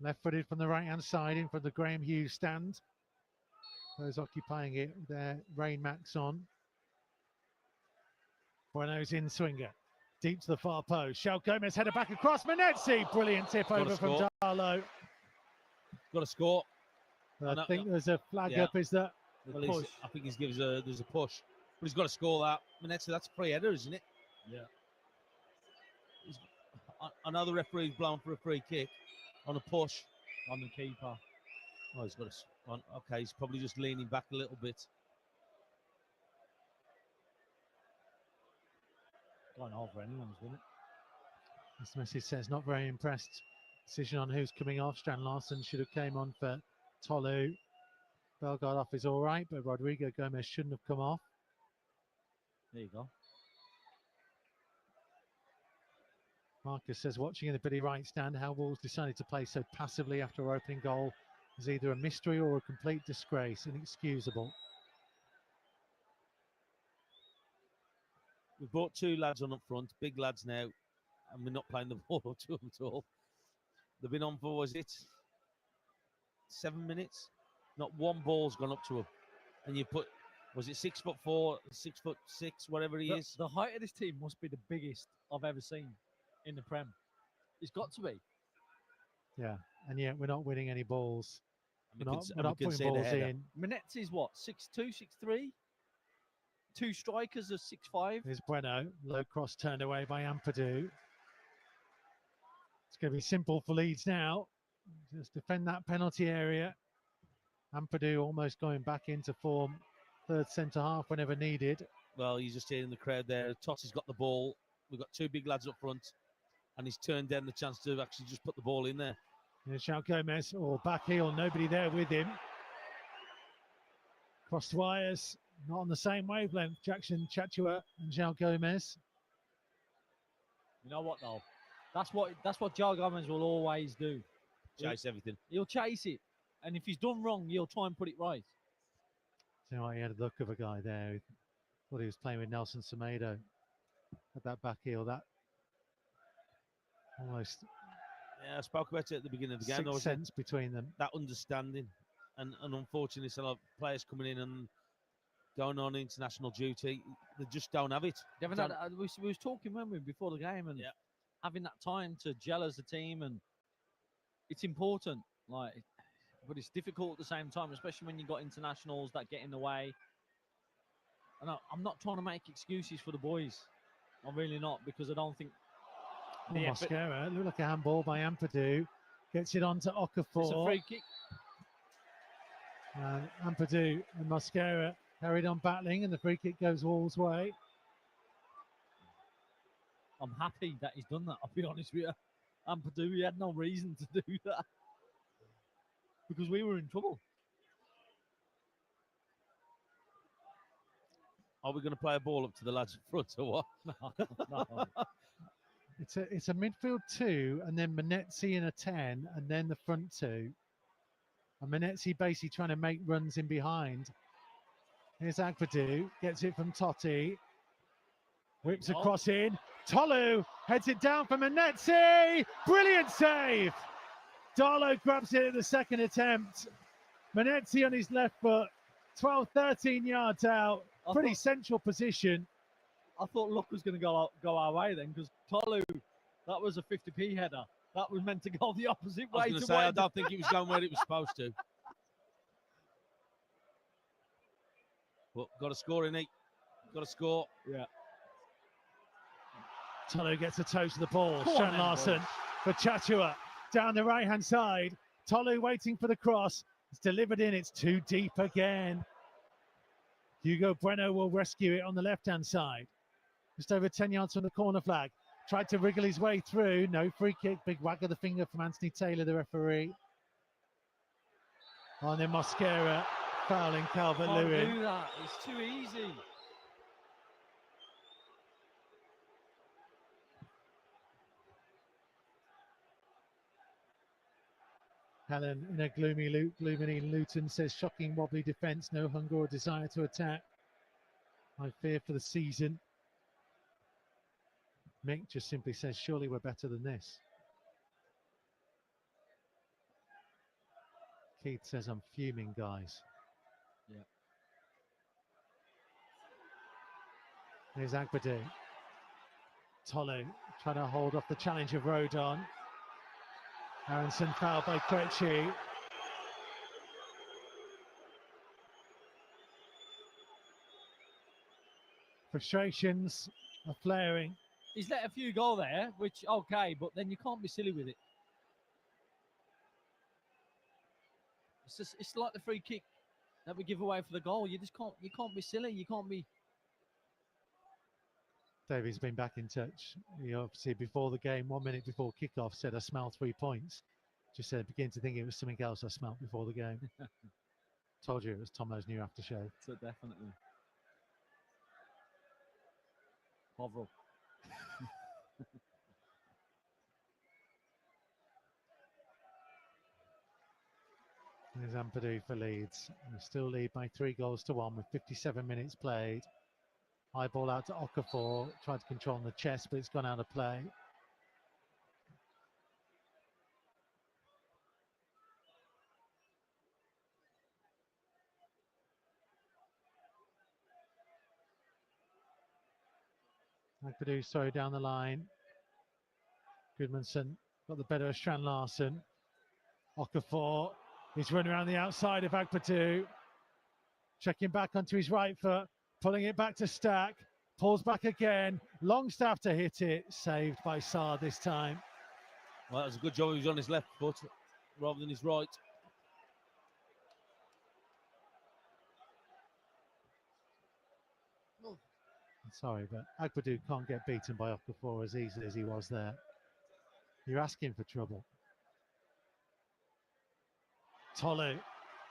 Left-footed from the right-hand side in front of the Graham Hughes stand. Those occupying it with their rain mats on. Bueno's in swinger. Deep to the far post. João Gomez header back across. Manetzi. Brilliant tip over from Darlow. Got to score. I think there's a flag up. Is that the push? I think there's a push. But he's got to score that. Manetzi, that's a free header, isn't it? Yeah. I know the referee's blown for a free kick on a push. On the keeper. Oh, he's got okay, he's probably just leaning back a little bit. Going over anyone's, wouldn't it? This message says not very impressed. Decision on who's coming off. Strand Larson should have came on for Tolu. Bellegarde off is all right, but Rodrigo Gomez shouldn't have come off. There you go. Marcus says, watching in the Billy Wright stand, how Wolves decided to play so passively after our opening goal is either a mystery or a complete disgrace, inexcusable. We've brought 2 lads on up front, big lads now, and we're not playing the ball to them at all. They've been on for, was it 7 minutes? Not one ball's gone up to them. And you put, was it 6'4", 6'6", whatever he is? The height of this team must be the biggest I've ever seen in the Prem. It's got to be. Yeah, and yet we're not winning any balls. We're not putting see balls in. Manetzi's what, 6'2", 6'3"? 2 strikers of 6'5". Here's Bueno. Low cross turned away by Ampadu. It's going to be simple for Leeds now. Just defend that penalty area. Ampadu almost going back into form. Third centre half whenever needed. Well, you're just hearing the crowd there. Tossi's got the ball. We've got 2 big lads up front. And he's turned down the chance to actually just put the ball in there. Here's João Gomez. Back heel. Nobody there with him. Crossed wires. Not on the same wavelength. Jackson Chachua and João Gomez. You know what though? That's what João Gomez will always do. Chase everything. He'll chase it. And if he's done wrong, he'll try and put it right. So he had a look of a guy there. Thought he was playing with Nelson Semedo. At that back heel, that almost. Yeah, I spoke about it at the beginning of the game. Sixth sense between them. That understanding, and unfortunately, some of players coming in and going on international duty, they just don't have it. We was talking, weren't we, before the game, and having that time to gel as a team, and it's important. But it's difficult at the same time, especially when you got internationals that get in the way. And I'm not trying to make excuses for the boys. I'm really not, because I don't think. Oh, Mosquera, looked like a handball by Ampadu. Gets it on to Okafor. It's a free kick. And Ampadu and Mosquera carried on battling, and the free kick goes Wolves' way. I'm happy that he's done that, I'll be honest with you. Ampadu, he had no reason to do that. Because we were in trouble. Are we going to play a ball up to the lads in front or what? No. It's a midfield 2, and then Manetzi in a 10, and then the front 2. And Manetzi basically trying to make runs in behind. Here's Agbadu, gets it from Totti. Whips across in. Tolu heads it down for Manetzi. Brilliant save. Darlow grabs it at the second attempt. Manetzi on his left foot, 12, 13 yards out. Pretty central position. I thought luck was going to go our way then, because Tolu, that was a 50p header. That was meant to go the opposite way. I don't think it was going where it was supposed to. But got to score in it. Got to score. Yeah. Tolu gets a toe to the ball. Come on Strand then, Larson for Chachua down the right-hand side. Tolu waiting for the cross. It's delivered in. It's too deep again. Hugo Bueno will rescue it on the left-hand side. Just over 10 yards from the corner flag. Tried to wriggle his way through. No free kick. Big wag of the finger from Anthony Taylor, the referee. And then Mosquera fouling Calvert-Lewin. Can't do that. It's too easy. Helen in a gloomy Luton says, shocking wobbly defence, no hunger or desire to attack. I fear for the season. Mick just simply says, surely we're better than this. Keith says, I'm fuming, guys. Yeah. Here's Agbadu. Tolu trying to hold off the challenge of Rodon. Aronson fouled by Krejci. Frustrations are flaring. He's let a few go there, which, okay, but then you can't be silly with it. It's like the free kick that we give away for the goal. You can't be silly. You can't be. Davy's been back in touch. He obviously, before the game, 1 minute before kickoff, said, I smell 3 points. Just said, begin to think it was something else I smelled before the game. Told you it was Tomo's new after show. So definitely. Povrel. There's Ampadu for Leeds. We still lead by 3-1 with 57 minutes played. High ball out to Okafor. Tried to control on the chest, but it's gone out of play. Agbadu, sorry, down the line. Goodmanson got the better of Strand Larson. Okafor is running around the outside of Agbadu. Checking back onto his right foot. Pulling it back to Stack. Pulls back again. Longstaff to hit it. Saved by Saar this time. Well, that was a good job. He was on his left foot rather than his right. Sorry, but Agbadu can't get beaten by Okafor as easily as he was there. You're asking for trouble. Tolu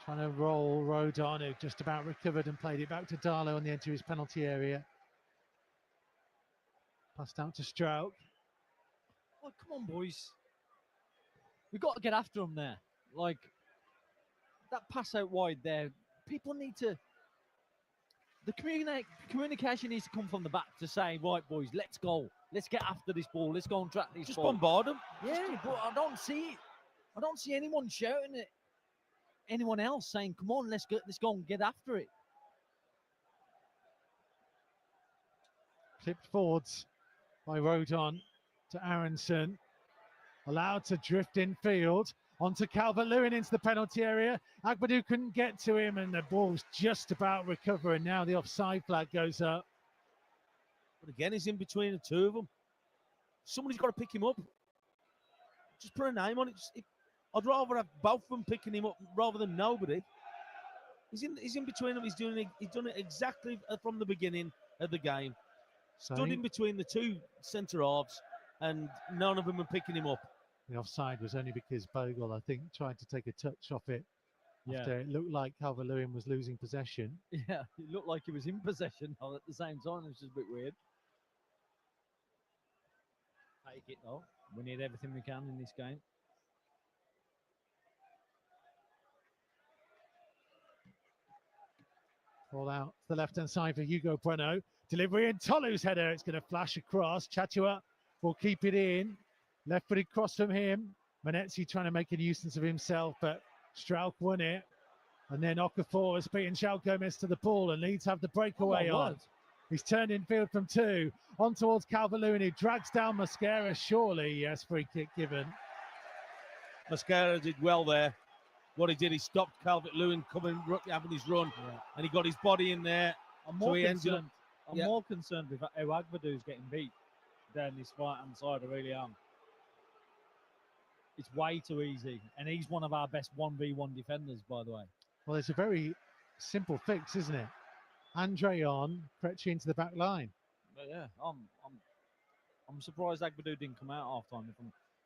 trying to roll Rodon, who just about recovered and played it back to Darlow on the edge of his penalty area. Passed out to Strouk. Oh, come on, boys. We've got to get after them there. Like, that pass out wide there, people need to... The communication needs to come from the back to say, right, boys, let's go. Let's get after this ball. Let's go and track this ball. Just bombard them. Yeah, but I don't see it. I don't see anyone shouting at anyone else saying, come on, let's go and get after it. Flipped forwards by Rodon to Aronson. Allowed to drift in field. Onto Calvert-Lewin into the penalty area. Agbadu couldn't get to him and the ball's just about recovering. Now the offside flag goes up. But again, he's in between the two of them. Somebody's got to pick him up. Just put a name on it. I'd rather have both of them picking him up rather than nobody. He's in between them. He's done it exactly from the beginning of the game. Stood in between the two centre halves, and none of them are picking him up. The offside was only because Bogle, I think, tried to take a touch off it after it looked like Calvert-Lewin was losing possession. Yeah, it looked like he was in possession at the same time, which is a bit weird. Take it though. We need everything we can in this game. All out to the left-hand side for Hugo Bueno. Delivery in Tolu's header. It's going to flash across. Chatua will keep it in. Left-footed cross from him. Manetzi trying to make a nuisance of himself, but Strauch won it. And then Okafor has beaten João Gomez to the ball, and Leeds have the breakaway on. He's turned in field from 2. On towards Calvert-Lewin, who drags down Mosquera. Surely, yes, free kick given. Mosquera did well there. What he did, he stopped Calvert-Lewin having his run, and he got his body in there. I'm more concerned with how Agbadu's getting beat down this right-hand side. I really am. It's way too easy, and he's one of our best 1v1 defenders, by the way. Well, it's a very simple fix, isn't it? Andre on, Krejci into the back line. But yeah, I'm surprised Agbadu didn't come out half time.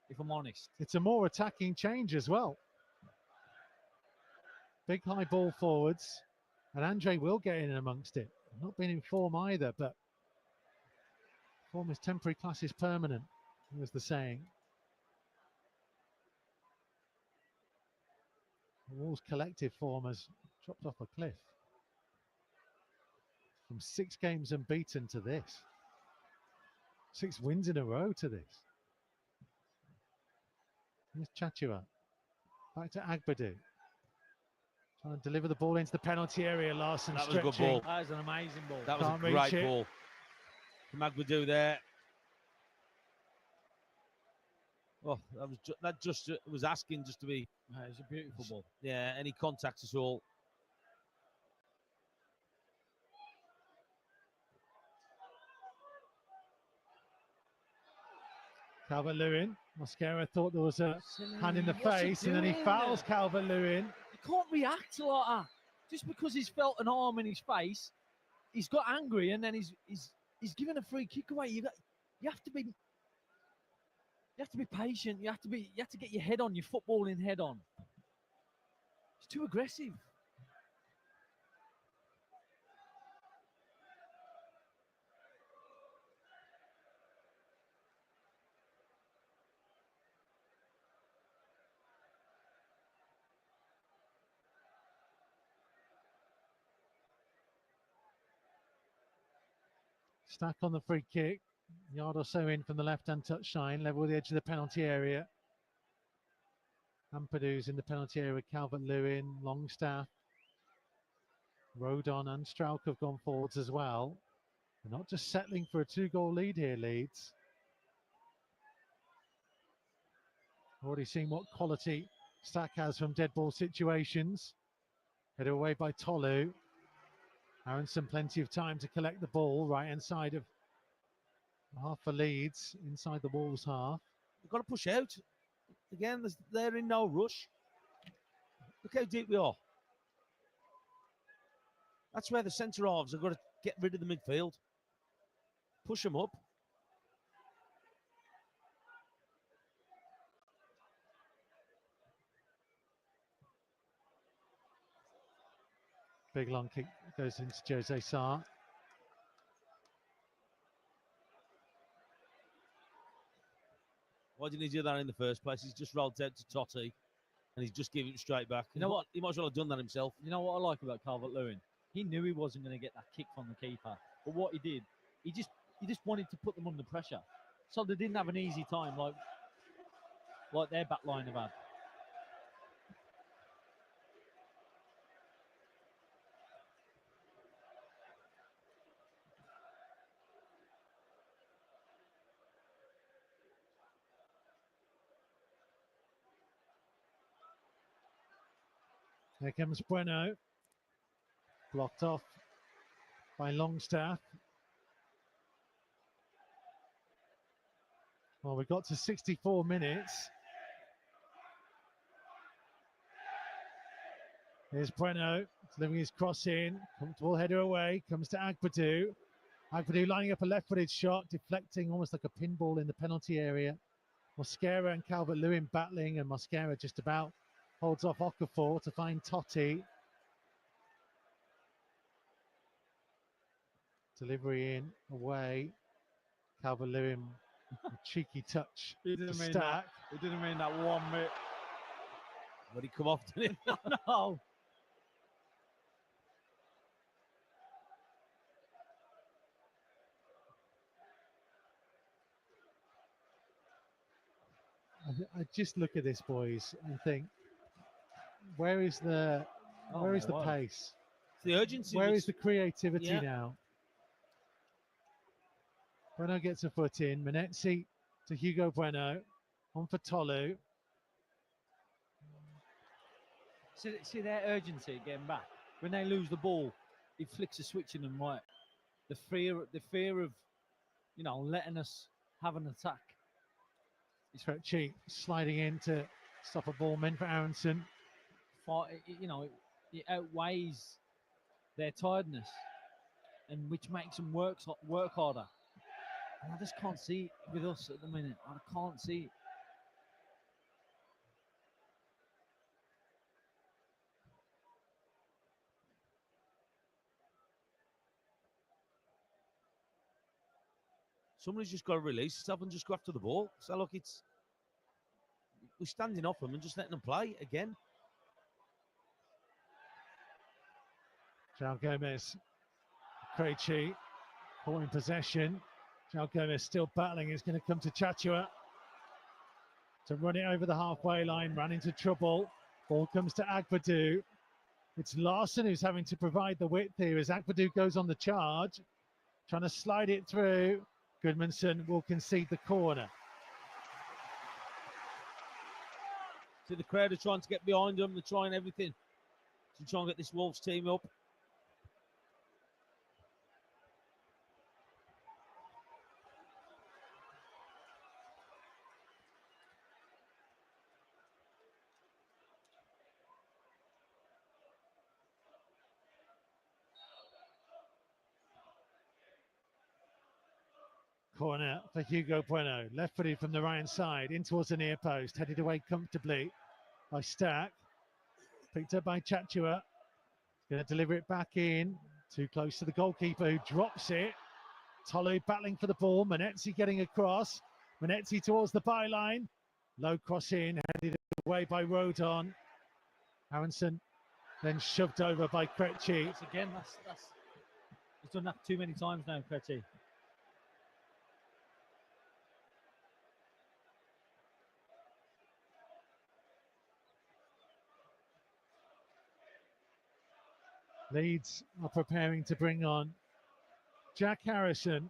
If I'm honest, it's a more attacking change as well. Big high ball forwards, and Andre will get in amongst it. Not been in form either, but form is temporary, class is permanent, was the saying. The Wolves' collective form has dropped off a cliff. From 6 games unbeaten to this. 6 wins in a row to this. Here's Chatua. Back to Agbadu. Trying to deliver the ball into the penalty area. Larson That was a good ball. That was an amazing ball. That was a great ball from Agbadu there. Oh, that just was asking just to be. It's a beautiful ball. Yeah, any contact at all. Calvert-Lewin. Mosquera thought there was a hand in the face, and then he fouls Calvert-Lewin. You can't react like that. Just because he's felt an arm in his face, he's got angry, and then he's given a free kick away. You have to be patient. You have to get your head on, your footballing head on. It's too aggressive. Stack on the free kick. Yard or so in from the left-hand touchline, level with the edge of the penalty area. Ampadu's in the penalty area with Calvert-Lewin, Longstaff. Rodon and Strauch have gone forwards as well. They're not just settling for a 2-goal lead here, Leeds. Already seen what quality Stack has from dead ball situations. Headed away by Tolu. Aronson plenty of time to collect the ball, right-hand side of half for Leeds, inside the Wolves half. We've got to push out. Again, they're in no rush. Look how deep we are. That's where the centre halves have got to get rid of the midfield. Push them up. Big long kick goes into Jose Sarr. Why didn't he do that in the first place? He's just rolled out to Totti, and he's just giving it straight back. You know what? He might as well have done that himself. You know what I like about Calvert-Lewin? He knew he wasn't going to get that kick from the keeper, but what he did, he just wanted to put them under pressure, so they didn't have an easy time like their back line have had. Here comes Bueno. Blocked off by Longstaff. Well, we got to 64 minutes. Here's Breno, delivering his cross in. Comfortable header away, comes to Agbedu. Agbedu lining up a left-footed shot, deflecting almost like a pinball in the penalty area. Mosquera and Calvert-Lewin battling, and Mosquera just about holds off Okafor to find Totti. Delivery in, away. Calvert-Lewin, a cheeky touch He to didn't mean Stack. that. He didn't mean that 1 bit. Would he come off, didn't he? No. I just look at this, boys, and think, where is the Oh, where is my the word. pace? It's the urgency. Where which- is the creativity Yeah. now? Breno gets a foot in. Menetzi to Hugo Breno. On for Tolu. See their urgency getting back. When they lose the ball, he flicks a switch in them right. The fear of, letting us have an attack. Stretchy sliding in to stop a ball meant for Aronson. It outweighs their tiredness, and which makes them work harder. And I just can't see it with us at the minute. I can't see it. Somebody's just got to release stuff and just go after the ball. So look, we're standing off them and just letting them play again. João Gomez. Krejci caught in possession. João Gomez still battling. It's going to come to Chachua to run it over the halfway line, ran into trouble. Ball comes to Agbedu. It's Larson who's having to provide the width here as Agbedu goes on the charge, trying to slide it through. Goodmanson will concede the corner. See, the crowd are trying to get behind them. They're trying everything to try and get this Wolves team up. Corner for Hugo Bueno. Left footed from the right side in towards the near post. Headed away comfortably by Stack. Picked up by Chachua. Going to deliver it back in. Too close to the goalkeeper who drops it. Tolu battling for the ball. Menetzi getting across. Menetzi towards the byline. Low cross in. Headed away by Rodon. Aronson then shoved over by Krejci. That's he's done that too many times now, Krejci. Leeds are preparing to bring on Jack Harrison,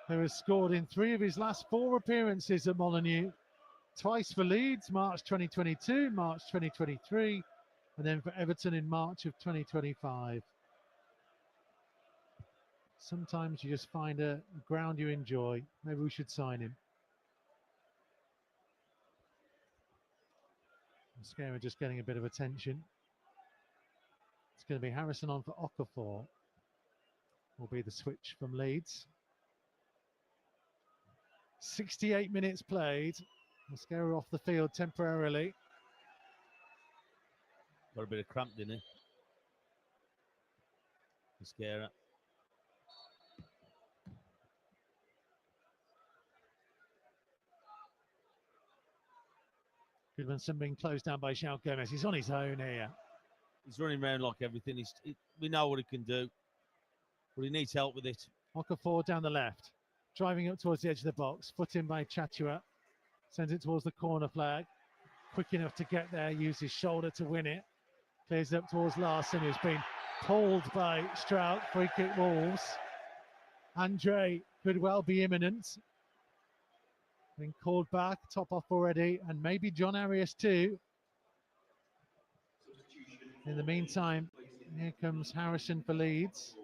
who has scored in 3 of his last 4 appearances at Molineux. Twice for Leeds, March 2022, March 2023, and then for Everton in March of 2025. Sometimes you just find a ground you enjoy. Maybe we should sign him. Mosquera just getting a bit of attention. It's going to be Harrison on for Okafor. Will be the switch from Leeds. 68 minutes played. Mosquera off the field temporarily. Got a bit of cramp, didn't he? Mosquera. Goodmanson being closed down by João Gomez. He's on his own here. He's running around like everything. We know what he can do, but he needs help with it. Okafor down the left, driving up towards the edge of the box. Foot in by Chachua. Sends it towards the corner flag. Quick enough to get there. Use his shoulder to win it. Clears up towards Larson, who's been pulled by Strout. Free kick Wolves. Andre could well be imminent. Been called back. Top off already. And maybe John Arias too. In the meantime, here comes Harrison for Leeds.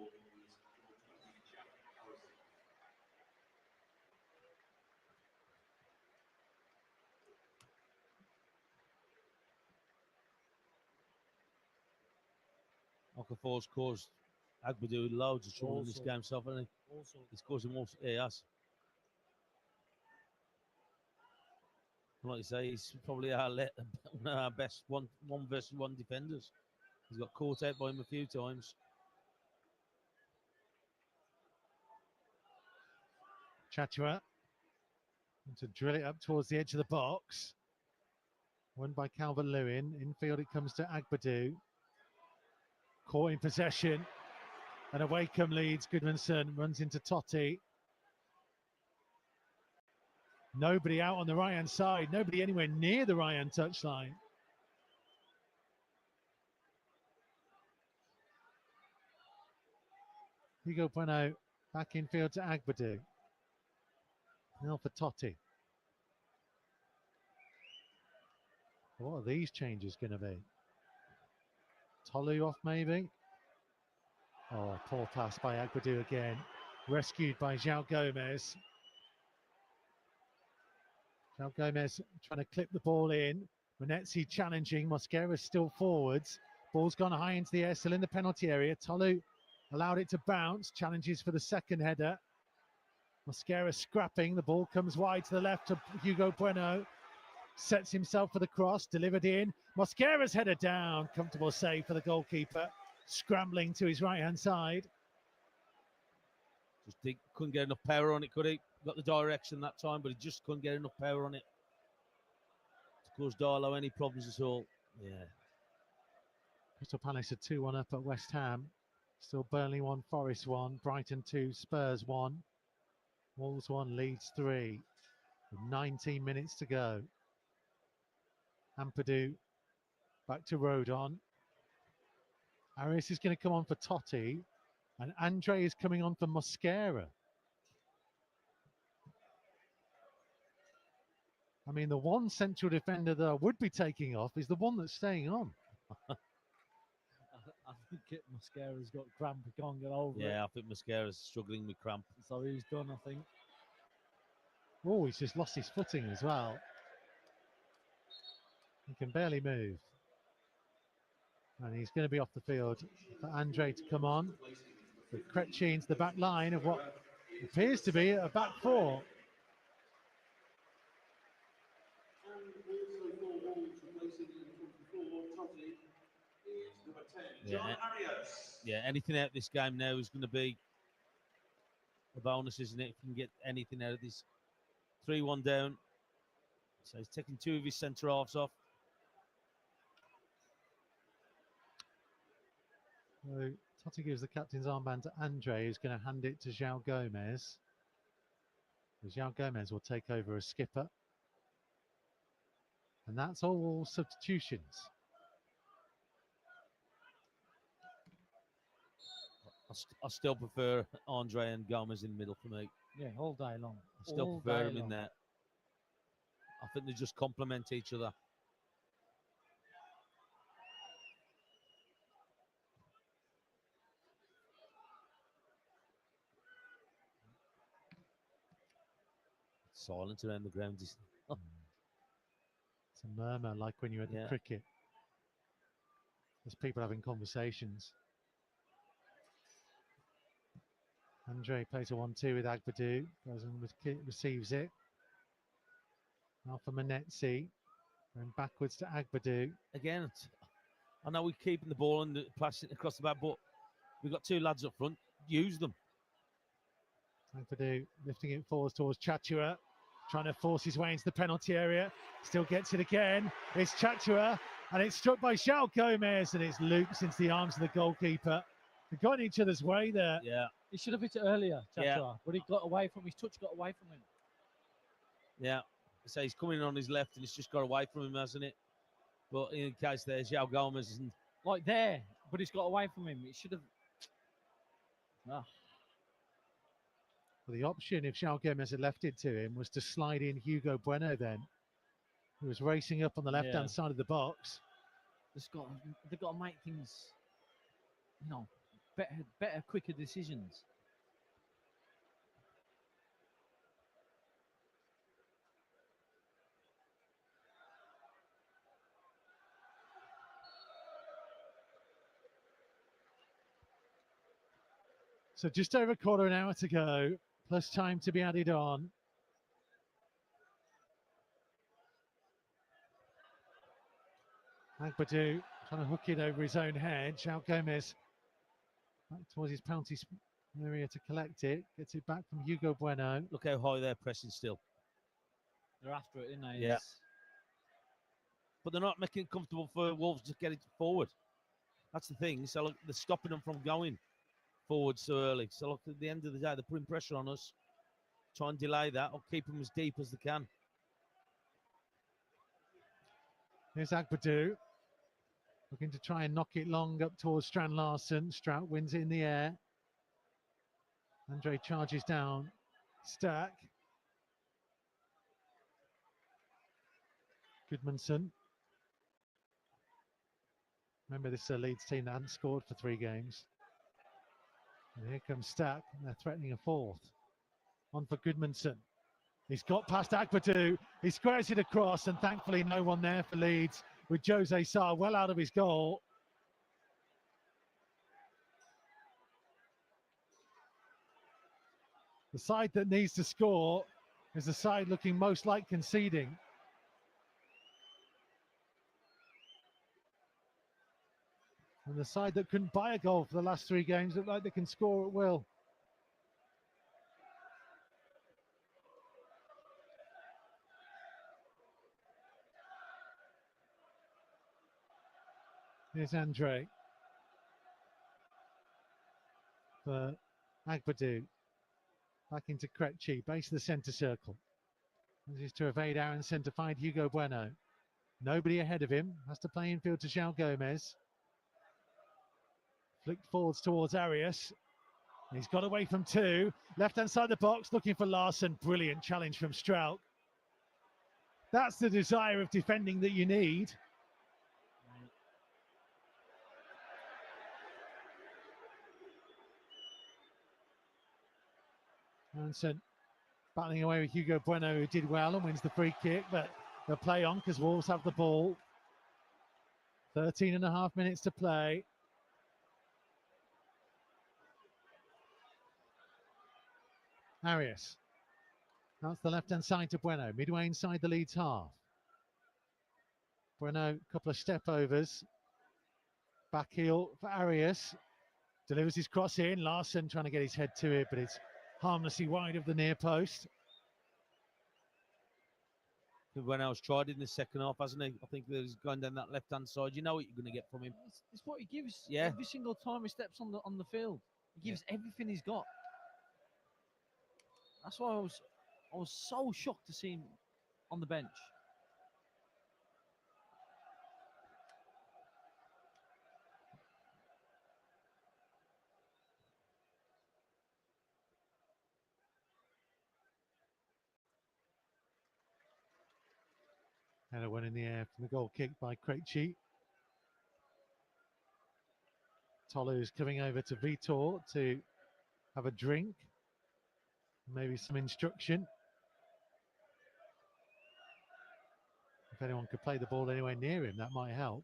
Okafor's caused Agbadu loads of trouble in this game so far, hasn't he? He's caused him all. Yeah, he has. Like you say, he's probably one of our best one versus one defenders. He's got caught out by him a few times. Chatua to drill it up towards the edge of the box. Won by Calvert-Lewin. Infield it comes to Agbadu. Caught in possession. And away come Leeds. Goodmanson runs into Totti. Nobody out on the right-hand side. Nobody anywhere near the right-hand touchline. Hugo Bueno back in field to Agbadu. Now for Totti. What are these changes going to be? Tolu off maybe? Oh, poor pass by Agbadu again. Rescued by João Gomez. João Gomez trying to clip the ball in. Manetzi challenging. Mosquera still forwards. Ball's gone high into the air, still in the penalty area. Tolu allowed it to bounce. Challenges for the second header. Mosquera scrapping. The ball comes wide to the left to Hugo Bueno. Sets himself for the cross. Delivered in. Mosquera's header down. Comfortable save for the goalkeeper. Scrambling to his right-hand side. Just couldn't get enough power on it, could he? Got the direction that time, but he just couldn't get enough power on it to cause Darlow any problems at all. Yeah. Crystal Palace are 2-1 up at West Ham. Still Burnley 1, Forest 1, Brighton 2, Spurs 1. Wolves 1, Leeds 3. With 19 minutes to go. Ampadu back to Rodon. Arias is going to come on for Totti. And Andre is coming on for Mosquera. I mean, the one central defender that I would be taking off is the one that's staying on. I think Mosquera's got cramp. He can't get over it. Yeah, I think Mosquera's struggling with cramp. So he's done, I think. Oh, he's just lost his footing as well. He can barely move. And he's going to be off the field for Andre to come on. With Krejci into the back line of what appears to be a back four. Yeah, anything out of this game now is going to be a bonus, isn't it? If you can get anything out of this. 3-1 down. So he's taking two of his centre halves off. So Totti gives the captain's armband to Andre, who's going to hand it to João Gomez. João Gomez will take over as skipper. And that's all substitutions. I still prefer Andre and Gomez in the middle for me. Yeah, all day long. I still prefer them in there. I think they just complement each other. Silence around the ground. It's a murmur like when you're at the cricket. There's people having conversations. Andre plays a 1-2 with Agbadu. Goes and receives it. Now for Manetzi. Going backwards to Agbadu. Again, I know we're keeping the ball and passing it across the back, but we've got two lads up front. Use them. Agbadu lifting it forwards towards Chatua. Trying to force his way into the penalty area. Still gets it again. It's Chatua. And it's struck by João Gomez. And it's looped into the arms of the goalkeeper. They've got in each other's way there. Yeah. He should have hit it earlier, Chatua. Yeah. But he got away from his touch, got away from him. Yeah. So he's coming on his left and it's just got away from him, hasn't it? But in case there's João Gomez and like there, but he's got away from him. It should have. Well, the option, if João Gomez had left it to him, was to slide in Hugo Bueno then, who was racing up on the left-hand side of the box. They've got to make things, better, quicker decisions. So just over a quarter of an hour to go, plus time to be added on. Agbadu trying to hook it over his own head. João Gomez back towards his penalty area to collect it. Gets it back from Hugo Bueno. Look how high they're pressing still. They're after it, aren't they? Yeah. But they're not making it comfortable for Wolves to get it forward. That's the thing. So look, they're stopping them from going forward so early. So look, at the end of the day, they're putting pressure on us. Try and delay that or keep them as deep as they can. Here's Agbadu. Looking to try and knock it long up towards Strand Larsen. Strout wins it in the air. Andre charges down. Stack. Goodmanson. Remember, this is a Leeds team that hadn't scored for 3 games. And here comes Stack. They're threatening a fourth. On for Goodmanson. He's got past Agbadu. He squares it across, and thankfully no one there for Leeds, with Jose Sarr well out of his goal. The side that needs to score is the side looking most like conceding. And the side that couldn't buy a goal for the last 3 games look like they can score at will. Here's Andre. For Agbadu. Back into Krejci, base of the centre circle. This is to evade Aronson to find Hugo Bueno. Nobody ahead of him. Has to play infield to João Gomez. Flicked forwards towards Arias. He's got away from 2. Left-hand side of the box, looking for Larsen. Brilliant challenge from Strout. That's the desire of defending that you need. Aronson battling away with Hugo Bueno, who did well and wins the free kick, but they'll play on because Wolves have the ball. 13.5 minutes to play. Arias. That's the left-hand side to Bueno, midway inside the Leeds half. Bueno, a couple of step overs. Back heel for Arias. Delivers his cross in. Larsen trying to get his head to it, but it's harmlessly wide of the near post. When I was tried in the second half, hasn't he? I think he's going down that left-hand side. You know what you're going to get from him. It's what he gives Yeah. every single time he steps on the field. He gives everything he's got. That's why I was so shocked to see him on the bench. And a one in the air from the goal kick by Krejci. Tolu's coming over to Vitor to have a drink. Maybe some instruction. If anyone could play the ball anywhere near him, that might help.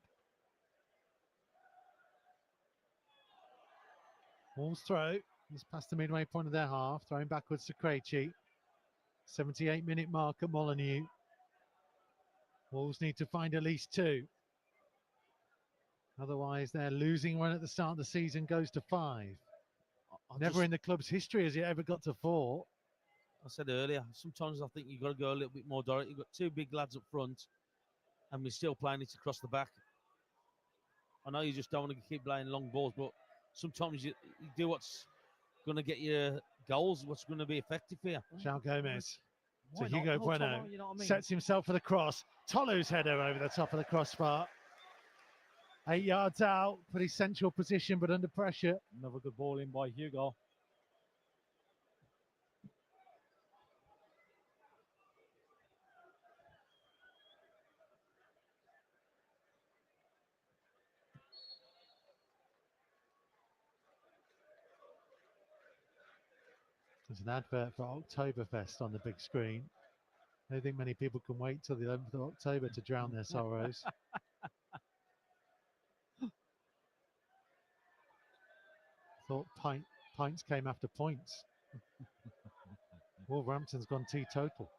Wolves throw. It's past the midway point of their half. Throwing backwards to Krejci. 78-minute mark at Molineux. Wolves need to find at least 2. Otherwise, their losing run at the start of the season goes to 5. Never in the club's history has it ever got to 4. I said earlier, sometimes I think you've got to go a little bit more direct. You've got 2 big lads up front, and we're still playing it across the back. I know you just don't want to keep playing long balls, but sometimes you do what's going to get you goals, what's going to be effective here. João Gomez to Why not? Hugo No, Bueno. Tolo, you know what I mean? Sets himself for the cross. Tolu's header over the top of the crossbar. 8 yards out, pretty central position, but under pressure. Another good ball in by Hugo. There's an advert for Oktoberfest on the big screen. I don't think many people can wait till the 11th of October to drown their sorrows. Thought Pints came after points. Wolverhampton's gone teetotal.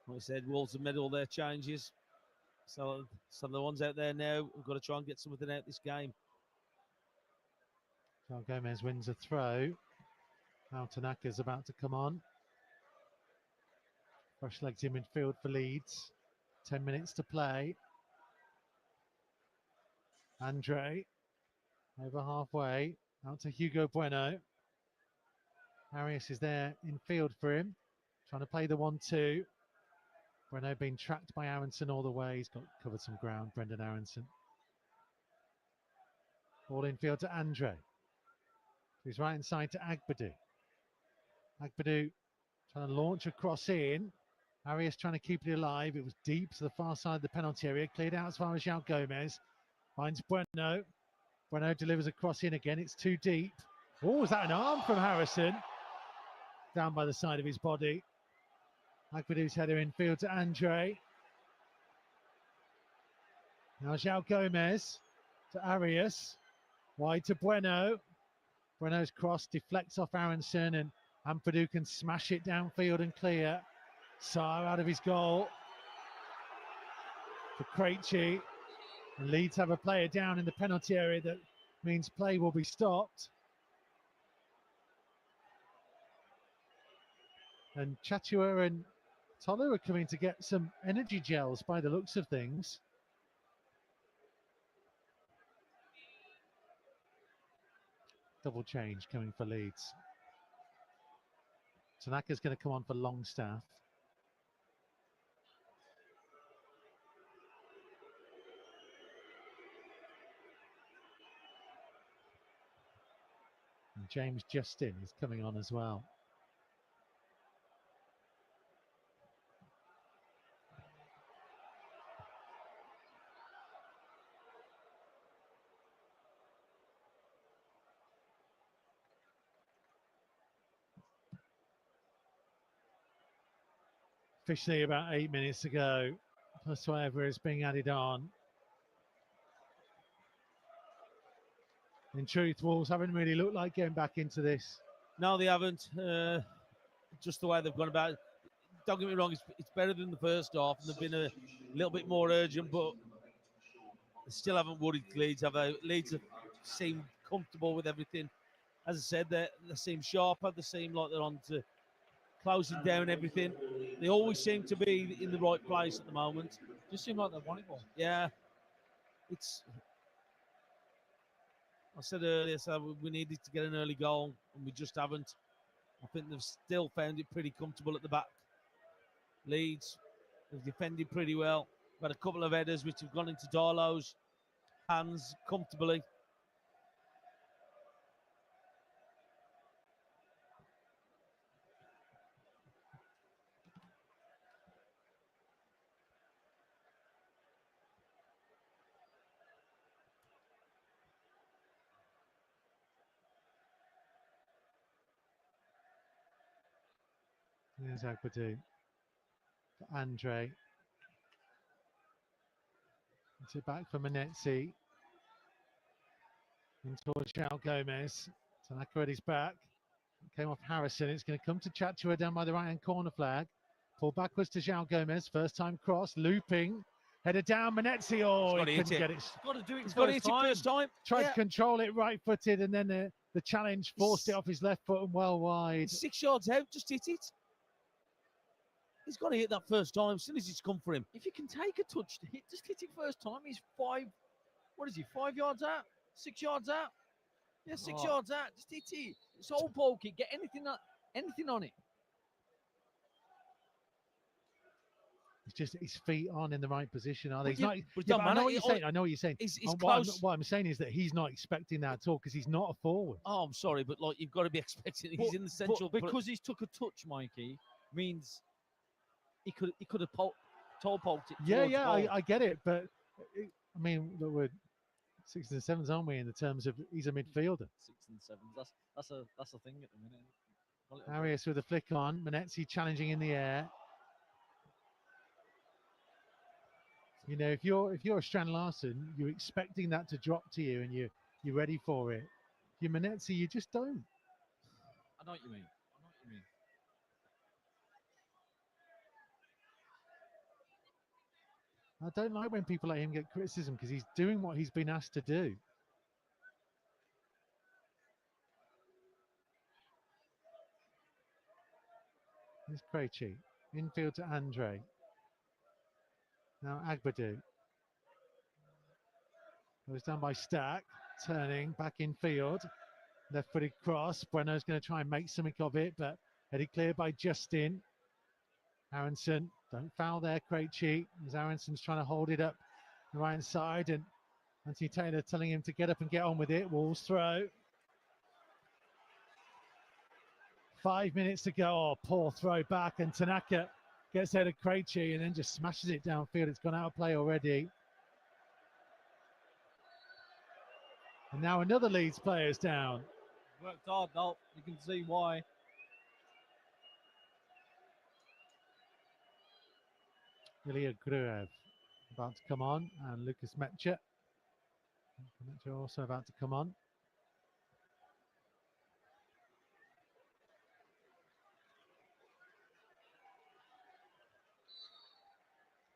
Like I said, Wolves have made all their changes. So the ones out there now have got to try and get something out this game. João Gomez wins a throw. Now Tanaka's about to come on. Fresh legs in midfield for Leeds. 10 minutes to play. Andre over halfway. Out to Hugo Bueno. Arias is there in field for him. Trying to play the 1-2. Bueno being tracked by Aronson all the way. He's got covered some ground, Brendan Aronson. Ball in field to Andre. He's right inside to Agbadu. Agbadu trying to launch a cross in. Arias trying to keep it alive. It was deep to the far side of the penalty area. Cleared out as far as João Gomez. Finds Bueno. Bueno delivers a cross in again. It's too deep. Oh, was that an arm from Harrison? Down by the side of his body. Agbadu's header in field to Andre. Now João Gomez to Arias. Wide to Bueno. Bueno's cross deflects off Aronson and Ampadu can smash it downfield and clear. Sarr out of his goal for Krejci. And Leeds have a player down in the penalty area. That means play will be stopped. And Chatua and Tolu are coming to get some energy gels by the looks of things. Double change coming for Leeds. Tanaka's going to come on for Longstaff. And James Justin is coming on as well. Officially about 8 minutes ago, plus whatever is being added on. In truth, Wolves haven't really looked like getting back into this. No, they haven't. Just the way they've gone about it. Don't get me wrong, it's better than the first half, and they've been a little bit more urgent, but they still haven't worried Leeds, have they? Leeds have seemed comfortable with everything. As I said, they seem sharper, they seem like they're on to closing down everything. They always seem to be in the right place at the moment. Just seem like they want it more. Yeah. I said earlier, so we needed to get an early goal, and we just haven't. I think they've still found it pretty comfortable at the back. Leeds have defended pretty well. Got a couple of headers which have gone into Darlow's hands comfortably. There's Agbadu. Andre. It's it back for Manetzi. In towards João Gomez. Tanaka at his back. Came off Harrison. It's going to come to Chatua down by the right-hand corner flag. Pull backwards to João Gomez. First time cross. Looping. Headed down. Manetzi. Oh, he couldn't get it. He's got to do it. He's got to hit it first time. Tried to control it right-footed, and then the challenge forced it off his left foot and well wide. 6 yards out. Just hit it. He's got to hit that first time as soon as it's come for him. If you can take a touch to hit, just hit it first time. He's 5 yards out? 6 yards out? Yeah, 6 yards out. Just hit it. It's all poke it. Get anything on it. It's just his feet aren't in the right position, are they? I know what you're saying. I know what you're saying. He's What I'm saying is that he's not expecting that at all because he's not a forward. Oh, I'm sorry, but like you've got to be expecting. He's in the central. Because he's took a touch, Mikey, means he could have poked it. Yeah, I get it, but I mean, we're 6s and 7s, aren't we? In the terms of he's a midfielder. 6s and 7s. That's a thing at the minute. Arias with a flick on. Manetzi challenging in the air. You know, if you're a Strand Larsen, you're expecting that to drop to you, and you're ready for it. If you're Manetzi, you just don't. I know what you mean. I don't like when people let him get criticism because he's doing what he's been asked to do. Here's Krejci. Infield to Andre. Now Agbadu. Goes down by Stack. Turning back in field. Left-footed cross. Bueno's going to try and make something of it, but headed clear by Justin. Aronson, don't foul there, Krejci. As Aronson's trying to hold it up the right side, and Anthony Taylor telling him to get up and get on with it. Wolves throw. 5 minutes to go. Oh, poor throw back, and Tanaka gets out of Krejci and then just smashes it downfield. It's gone out of play already. And now another Leeds player is down. Worked hard, though. You can see why. Ilya Gruev about to come on, and Lucas Metcher. Metcher also about to come on.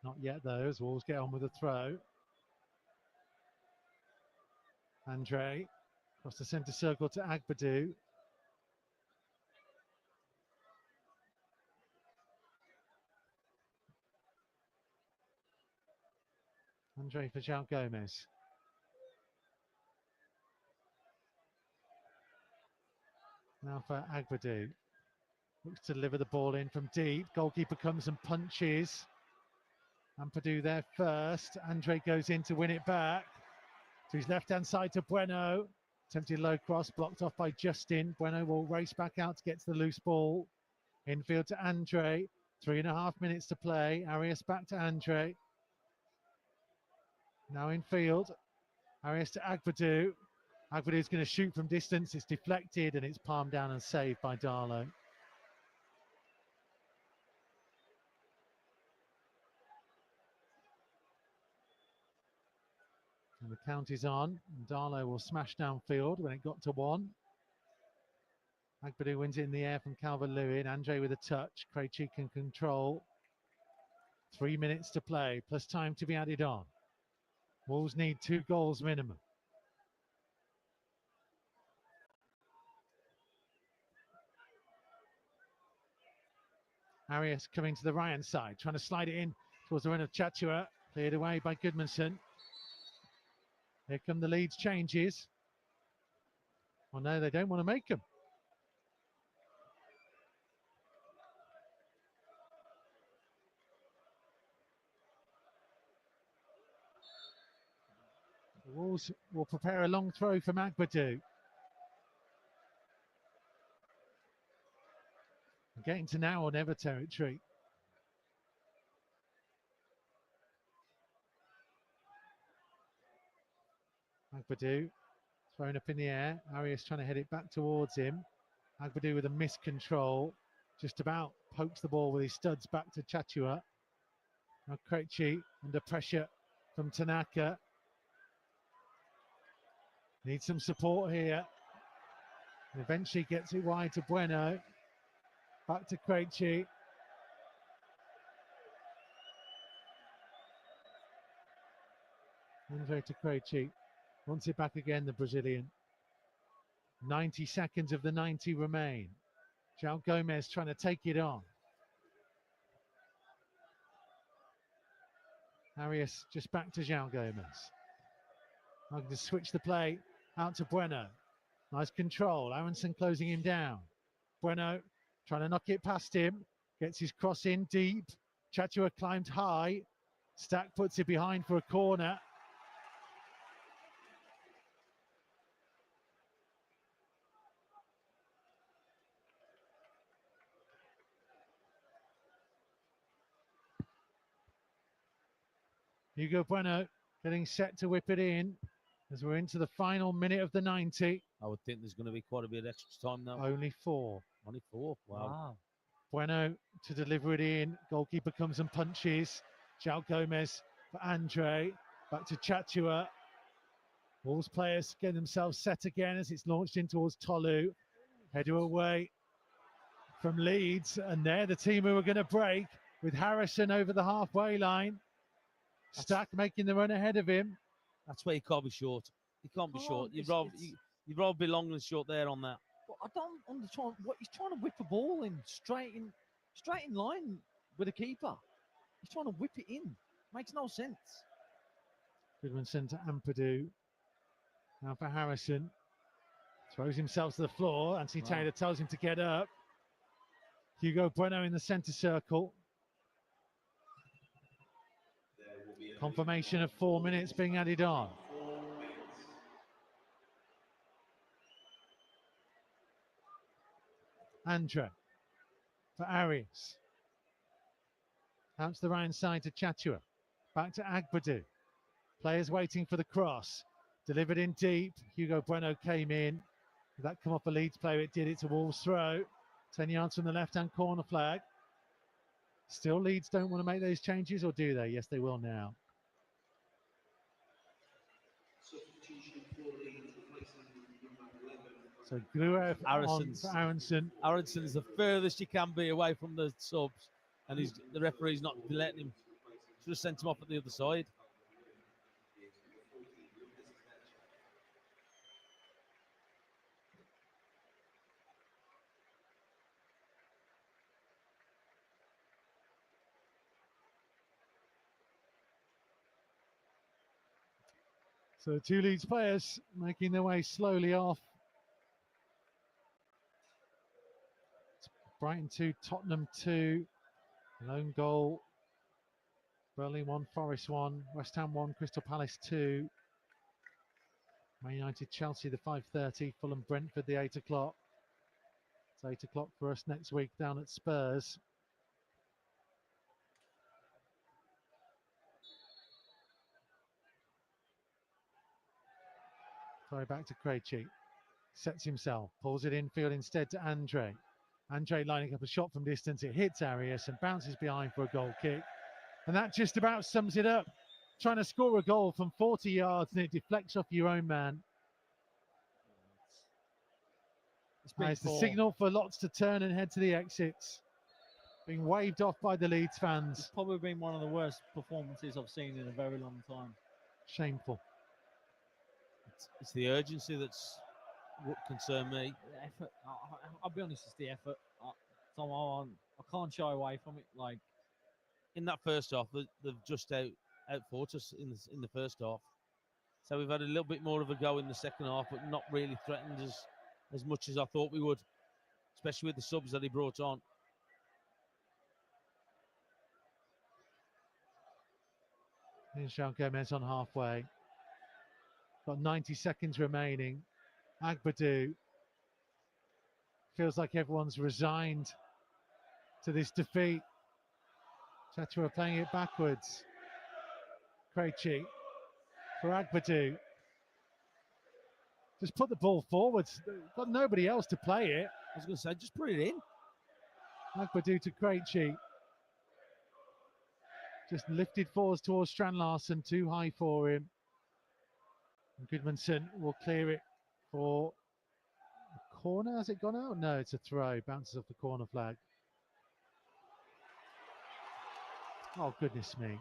Not yet, though, as Wolves get on with the throw. Andre across the centre circle to Agbadu. Andre for João Gomez. Now for Agbadu. Looks to deliver the ball in from deep. Goalkeeper comes and punches. Agbadu there first. Andre goes in to win it back. To his left-hand side to Bueno. Attempted low cross, blocked off by Justin. Bueno will race back out to get to the loose ball. Infield to Andre. 3.5 minutes to play. Arias back to Andre. Now in field. Arias to Agbadu. Agbadu's going to shoot from distance. It's deflected and it's palmed down and saved by Darlow. And the count is on. Darlow will smash downfield when it got to 1. Agbadu wins it in the air from Calvert-Lewin. Andre with a touch. Krejci can control. 3 minutes to play, plus time to be added on. Wolves need 2 goals minimum. Arias coming to the right-hand side, trying to slide it in towards the run of Chachua. Cleared away by Goodmanson. Here come the Leeds changes. Well, no, they don't want to make them. The Wolves will prepare a long throw from Agbadu. Getting to now or never territory. Agbadu thrown up in the air. Arias trying to head it back towards him. Agbadu with a miscontrol. Just about pokes the ball with his studs back to Chachua. Now Krejci under pressure from Tanaka. Needs some support here. And eventually gets it wide to Bueno. Back to Krejci. Andre to Krejci. Wants it back again, the Brazilian. 90 seconds of the 90 remain. João Gomez trying to take it on. Arias just back to João Gomez. I'm going to switch the play out to Bueno. Nice control. Aronson closing him down. Bueno trying to knock it past him. Gets his cross in deep. Chachua climbed high. Stack puts it behind for a corner. Hugo Bueno getting set to whip it in as we're into the final minute of the 90. I would think there's going to be quite a bit of extra time now. Only 4. 24. Wow. Bueno to deliver it in. Goalkeeper comes and punches. João Gomez for Andre. Back to Chatua. Wolves players getting themselves set again as it's launched in towards Tolu. Header away from Leeds. And they're the team who are going to break with Harrison over the halfway line. Stack making the run ahead of him. That's where you can't be short. You can't be short. You'd rather be long than short there on that. But I don't understand what he's trying to whip a ball in straight in line with a keeper. He's trying to whip it in. Makes no sense. Goodmanson to Ampadu. Now for Harrison. Throws himself to the floor. Anthony Taylor tells him to get up. Hugo Bueno in the centre circle. Confirmation of 4 minutes being added on. Andre for Arias. Out to the right side to Chatua. Back to Agbadu. Players waiting for the cross. Delivered in deep. Hugo Bueno came in. Did that come off a Leeds player? It did. It's a Wolves throw. 10 yards from the left-hand corner flag. Still Leeds don't want to make those changes, or do they? Yes, they will now. So Gruev on for Aronson. Aronson's the furthest you can be away from the subs, and the referee's not letting him. Should have sent him off at the other side. So the two Leeds players making their way slowly off. Brighton 2, Tottenham 2. Lone goal. Burnley 1, Forest 1. West Ham 1, Crystal Palace 2. Man United, Chelsea the 5:30. Fulham, Brentford the 8 o'clock. It's 8 o'clock for us next week down at Spurs. Throw back to Krejci. Sets himself. Pulls it infield instead to Andre. Andre lining up a shot from distance. It hits Arias and bounces behind for a goal kick. And that just about sums it up. Trying to score a goal from 40 yards and it deflects off your own man. It's the signal for lots to turn and head to the exits. Being waved off by the Leeds fans. It's probably been one of the worst performances I've seen in a very long time. Shameful. It's the urgency that's what concerned me. The effort. I'll be honest, it's the effort. I can't shy away from it. Like in that first half, they've just outfought us in the first half. So we've had a little bit more of a go in the second half, but not really threatened as much as I thought we would, especially with the subs that he brought on. Here's João Gomez on halfway. Got 90 seconds remaining. Agbadu. Feels like everyone's resigned to this defeat. Chatua playing it backwards. Krejci for Agbadu. Just put the ball forwards. Got nobody else to play it. I was going to say, just put it in. Agbadu to Krejci. Just lifted forwards towards Strand Larsen. Too high for him. And Goodmanson will clear it for a corner. Has it gone out? No, it's a throw. Bounces off the corner flag. Oh, goodness me.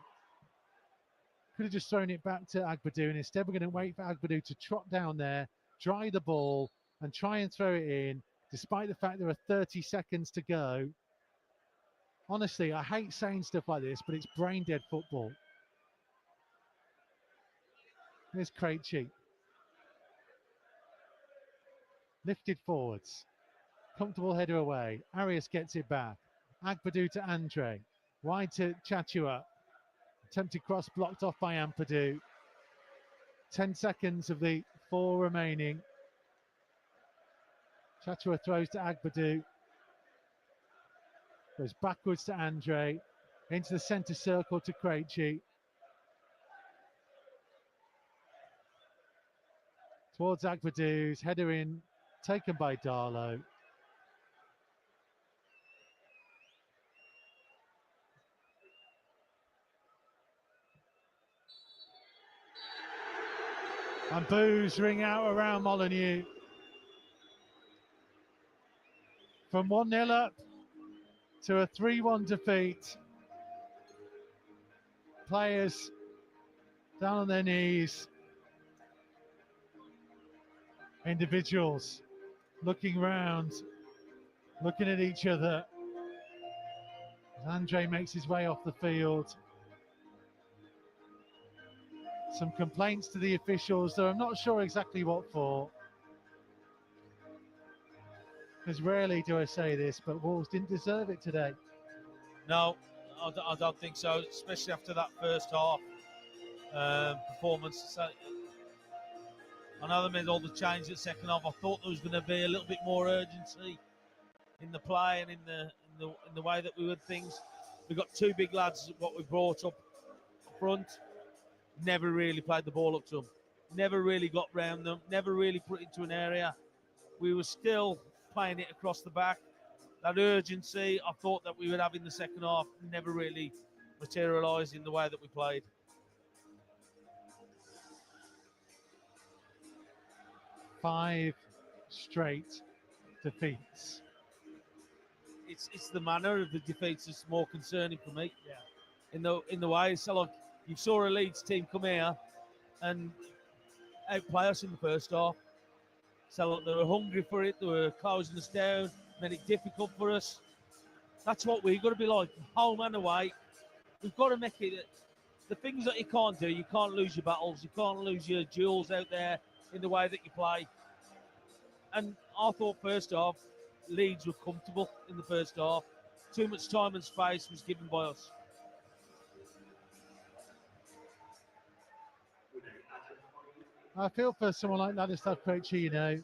Could have just thrown it back to Agbadu, and instead we're going to wait for Agbadu to trot down there, dry the ball, and try and throw it in, despite the fact there are 30 seconds to go. Honestly, I hate saying stuff like this, but it's brain-dead football. Here's Krejci. Lifted forwards. Comfortable header away. Arias gets it back. Agbadu to Andre. Wide to Chatua. Attempted cross blocked off by Ampadu. 10 seconds of the 4 remaining. Chatua throws to Agbadu. Goes backwards to Andre. Into the centre circle to Krejci. Towards Agbadu's header in, taken by Darlow. And boos ring out around Molineux. From 1-0 up to a 3-1 defeat. Players down on their knees. Individuals looking round, looking at each other. As Andre makes his way off the field. Some complaints to the officials, though I'm not sure exactly what for. Because rarely do I say this, but Wolves didn't deserve it today. No, I don't think so, especially after that first half performance. So, I know they made all the changes in the second half. I thought there was going to be a little bit more urgency in the play and in the way that we would things. We've got two big lads, what we brought up front, never really played the ball up to them, never really got round them, never really put it into an area. We were still playing it across the back. That urgency I thought that we would have in the second half never really materialised in the way that we played. Five straight defeats. It's the manner of the defeats that's more concerning for me. Yeah. In the way, so like you saw a Leeds team come here and outplay us in the first half. So look, they were hungry for it. They were closing us down, made it difficult for us. That's what we've got to be like, home and away. We've got to make it. The things that you can't do, you can't lose your battles, you can't lose your duels out there in the way that you play. And I thought first half, Leeds were comfortable in the first half. Too much time and space was given by us. I feel for someone like Ladislav Pochettino,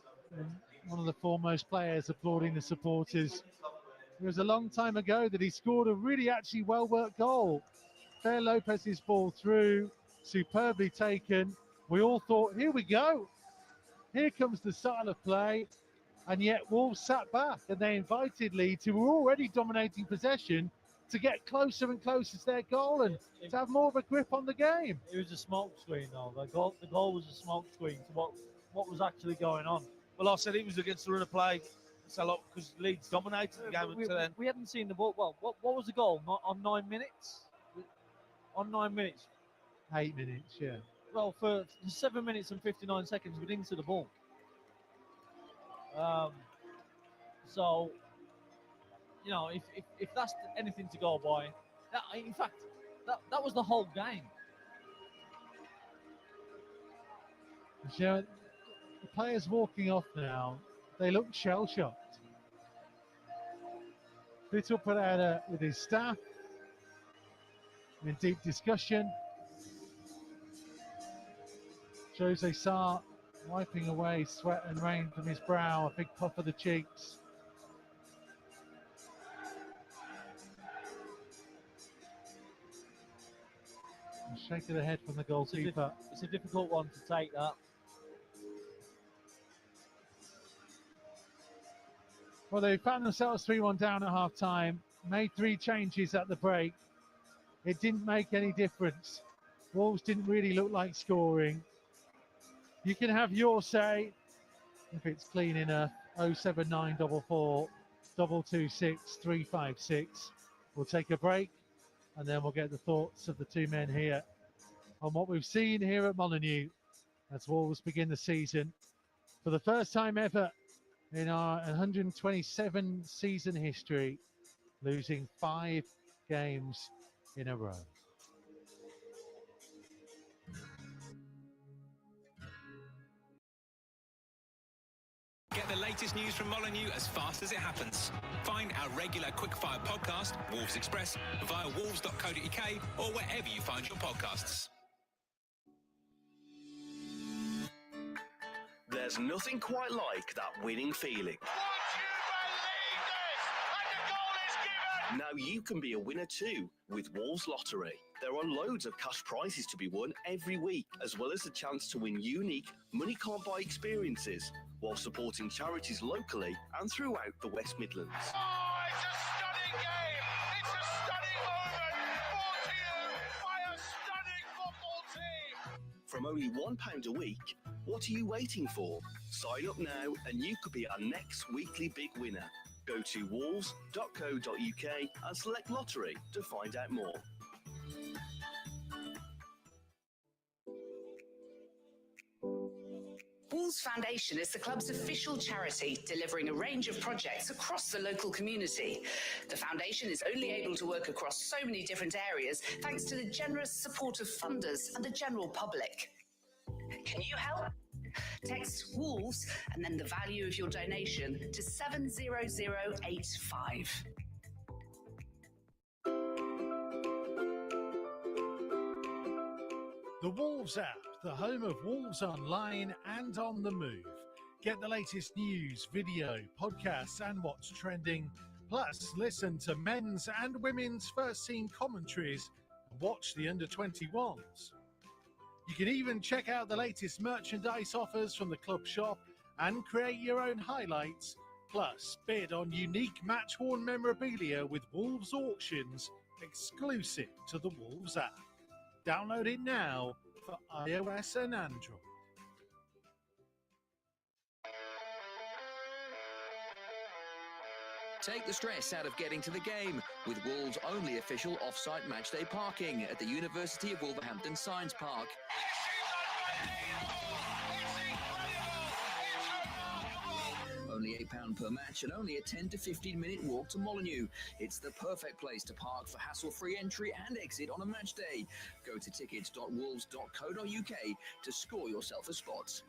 one of the foremost players, applauding the supporters. It was a long time ago that he scored a really actually well-worked goal. Fair Lopez's ball through, superbly taken. We all thought, here we go. Here comes the style of play. And yet Wolves sat back and they invited Leeds, who were already dominating possession, to get closer and closer to their goal and to have more of a grip on the game. It was a smoke screen, though. The goal was a smoke screen to what was actually going on. Well, I said it was against the run of play. So look, because Leeds dominated the game until then. We hadn't seen the ball. Well, what was the goal? Not on 9 minutes? On 9 minutes. 8 minutes, yeah. Well, for 7 minutes and 59 seconds, we didn't see the ball. So, you know, if that's anything to go by, in fact, that was the whole game. You know, the players walking off now, they look shell-shocked. Vitor Pereira with his staff in deep discussion. Jose Sarr wiping away sweat and rain from his brow, a big puff of the cheeks. A shake of the head from the goalkeeper. It's a difficult one to take, that. Well, they found themselves 3-1 down at half-time, made 3 changes at the break. It didn't make any difference. Wolves didn't really look like scoring. You can have your say if it's clean enough. 07944 226 356. We'll take a break and then we'll get the thoughts of the two men here on what we've seen here at Molineux as Wolves begin the season for the first time ever in our 127 season history, losing 5 games in a row. Get the latest news from Molineux as fast as it happens. Find our regular quickfire podcast, Wolves Express, via wolves.co.uk or wherever you find your podcasts. There's nothing quite like that winning feeling. Now you can be a winner too with Wolves Lottery. There are loads of cash prizes to be won every week, as well as a chance to win unique money can't buy experiences while supporting charities locally and throughout the West Midlands. Oh, it's a stunning game. It's a stunning moment brought to you by a stunning football team. from only £1 a week, what are you waiting for? Sign up now and you could be our next weekly big winner. Go to wolves.co.uk and select lottery to find out more. Wolves Foundation is the club's official charity, delivering a range of projects across the local community. The foundation is only able to work across so many different areas thanks to the generous support of funders and the general public. Can you help? Text Wolves and then the value of your donation to 70085. The Wolves app, the home of Wolves online and on the move. Get the latest news, video, podcasts, and what's trending. Plus, listen to men's and women's first team commentaries and watch the under-21s. You can even check out the latest merchandise offers from the club shop and create your own highlights. Plus, bid on unique match-worn memorabilia with Wolves auctions exclusive to the Wolves app. Download it now for iOS and Android. Take the stress out of getting to the game with Wolves' only official off-site matchday parking at the University of Wolverhampton Science Park. Only £8 per match and only a 10 to 15 minute walk to Molineux. It's the perfect place to park for hassle-free entry and exit on a match day. Go to tickets.wolves.co.uk to score yourself a spot.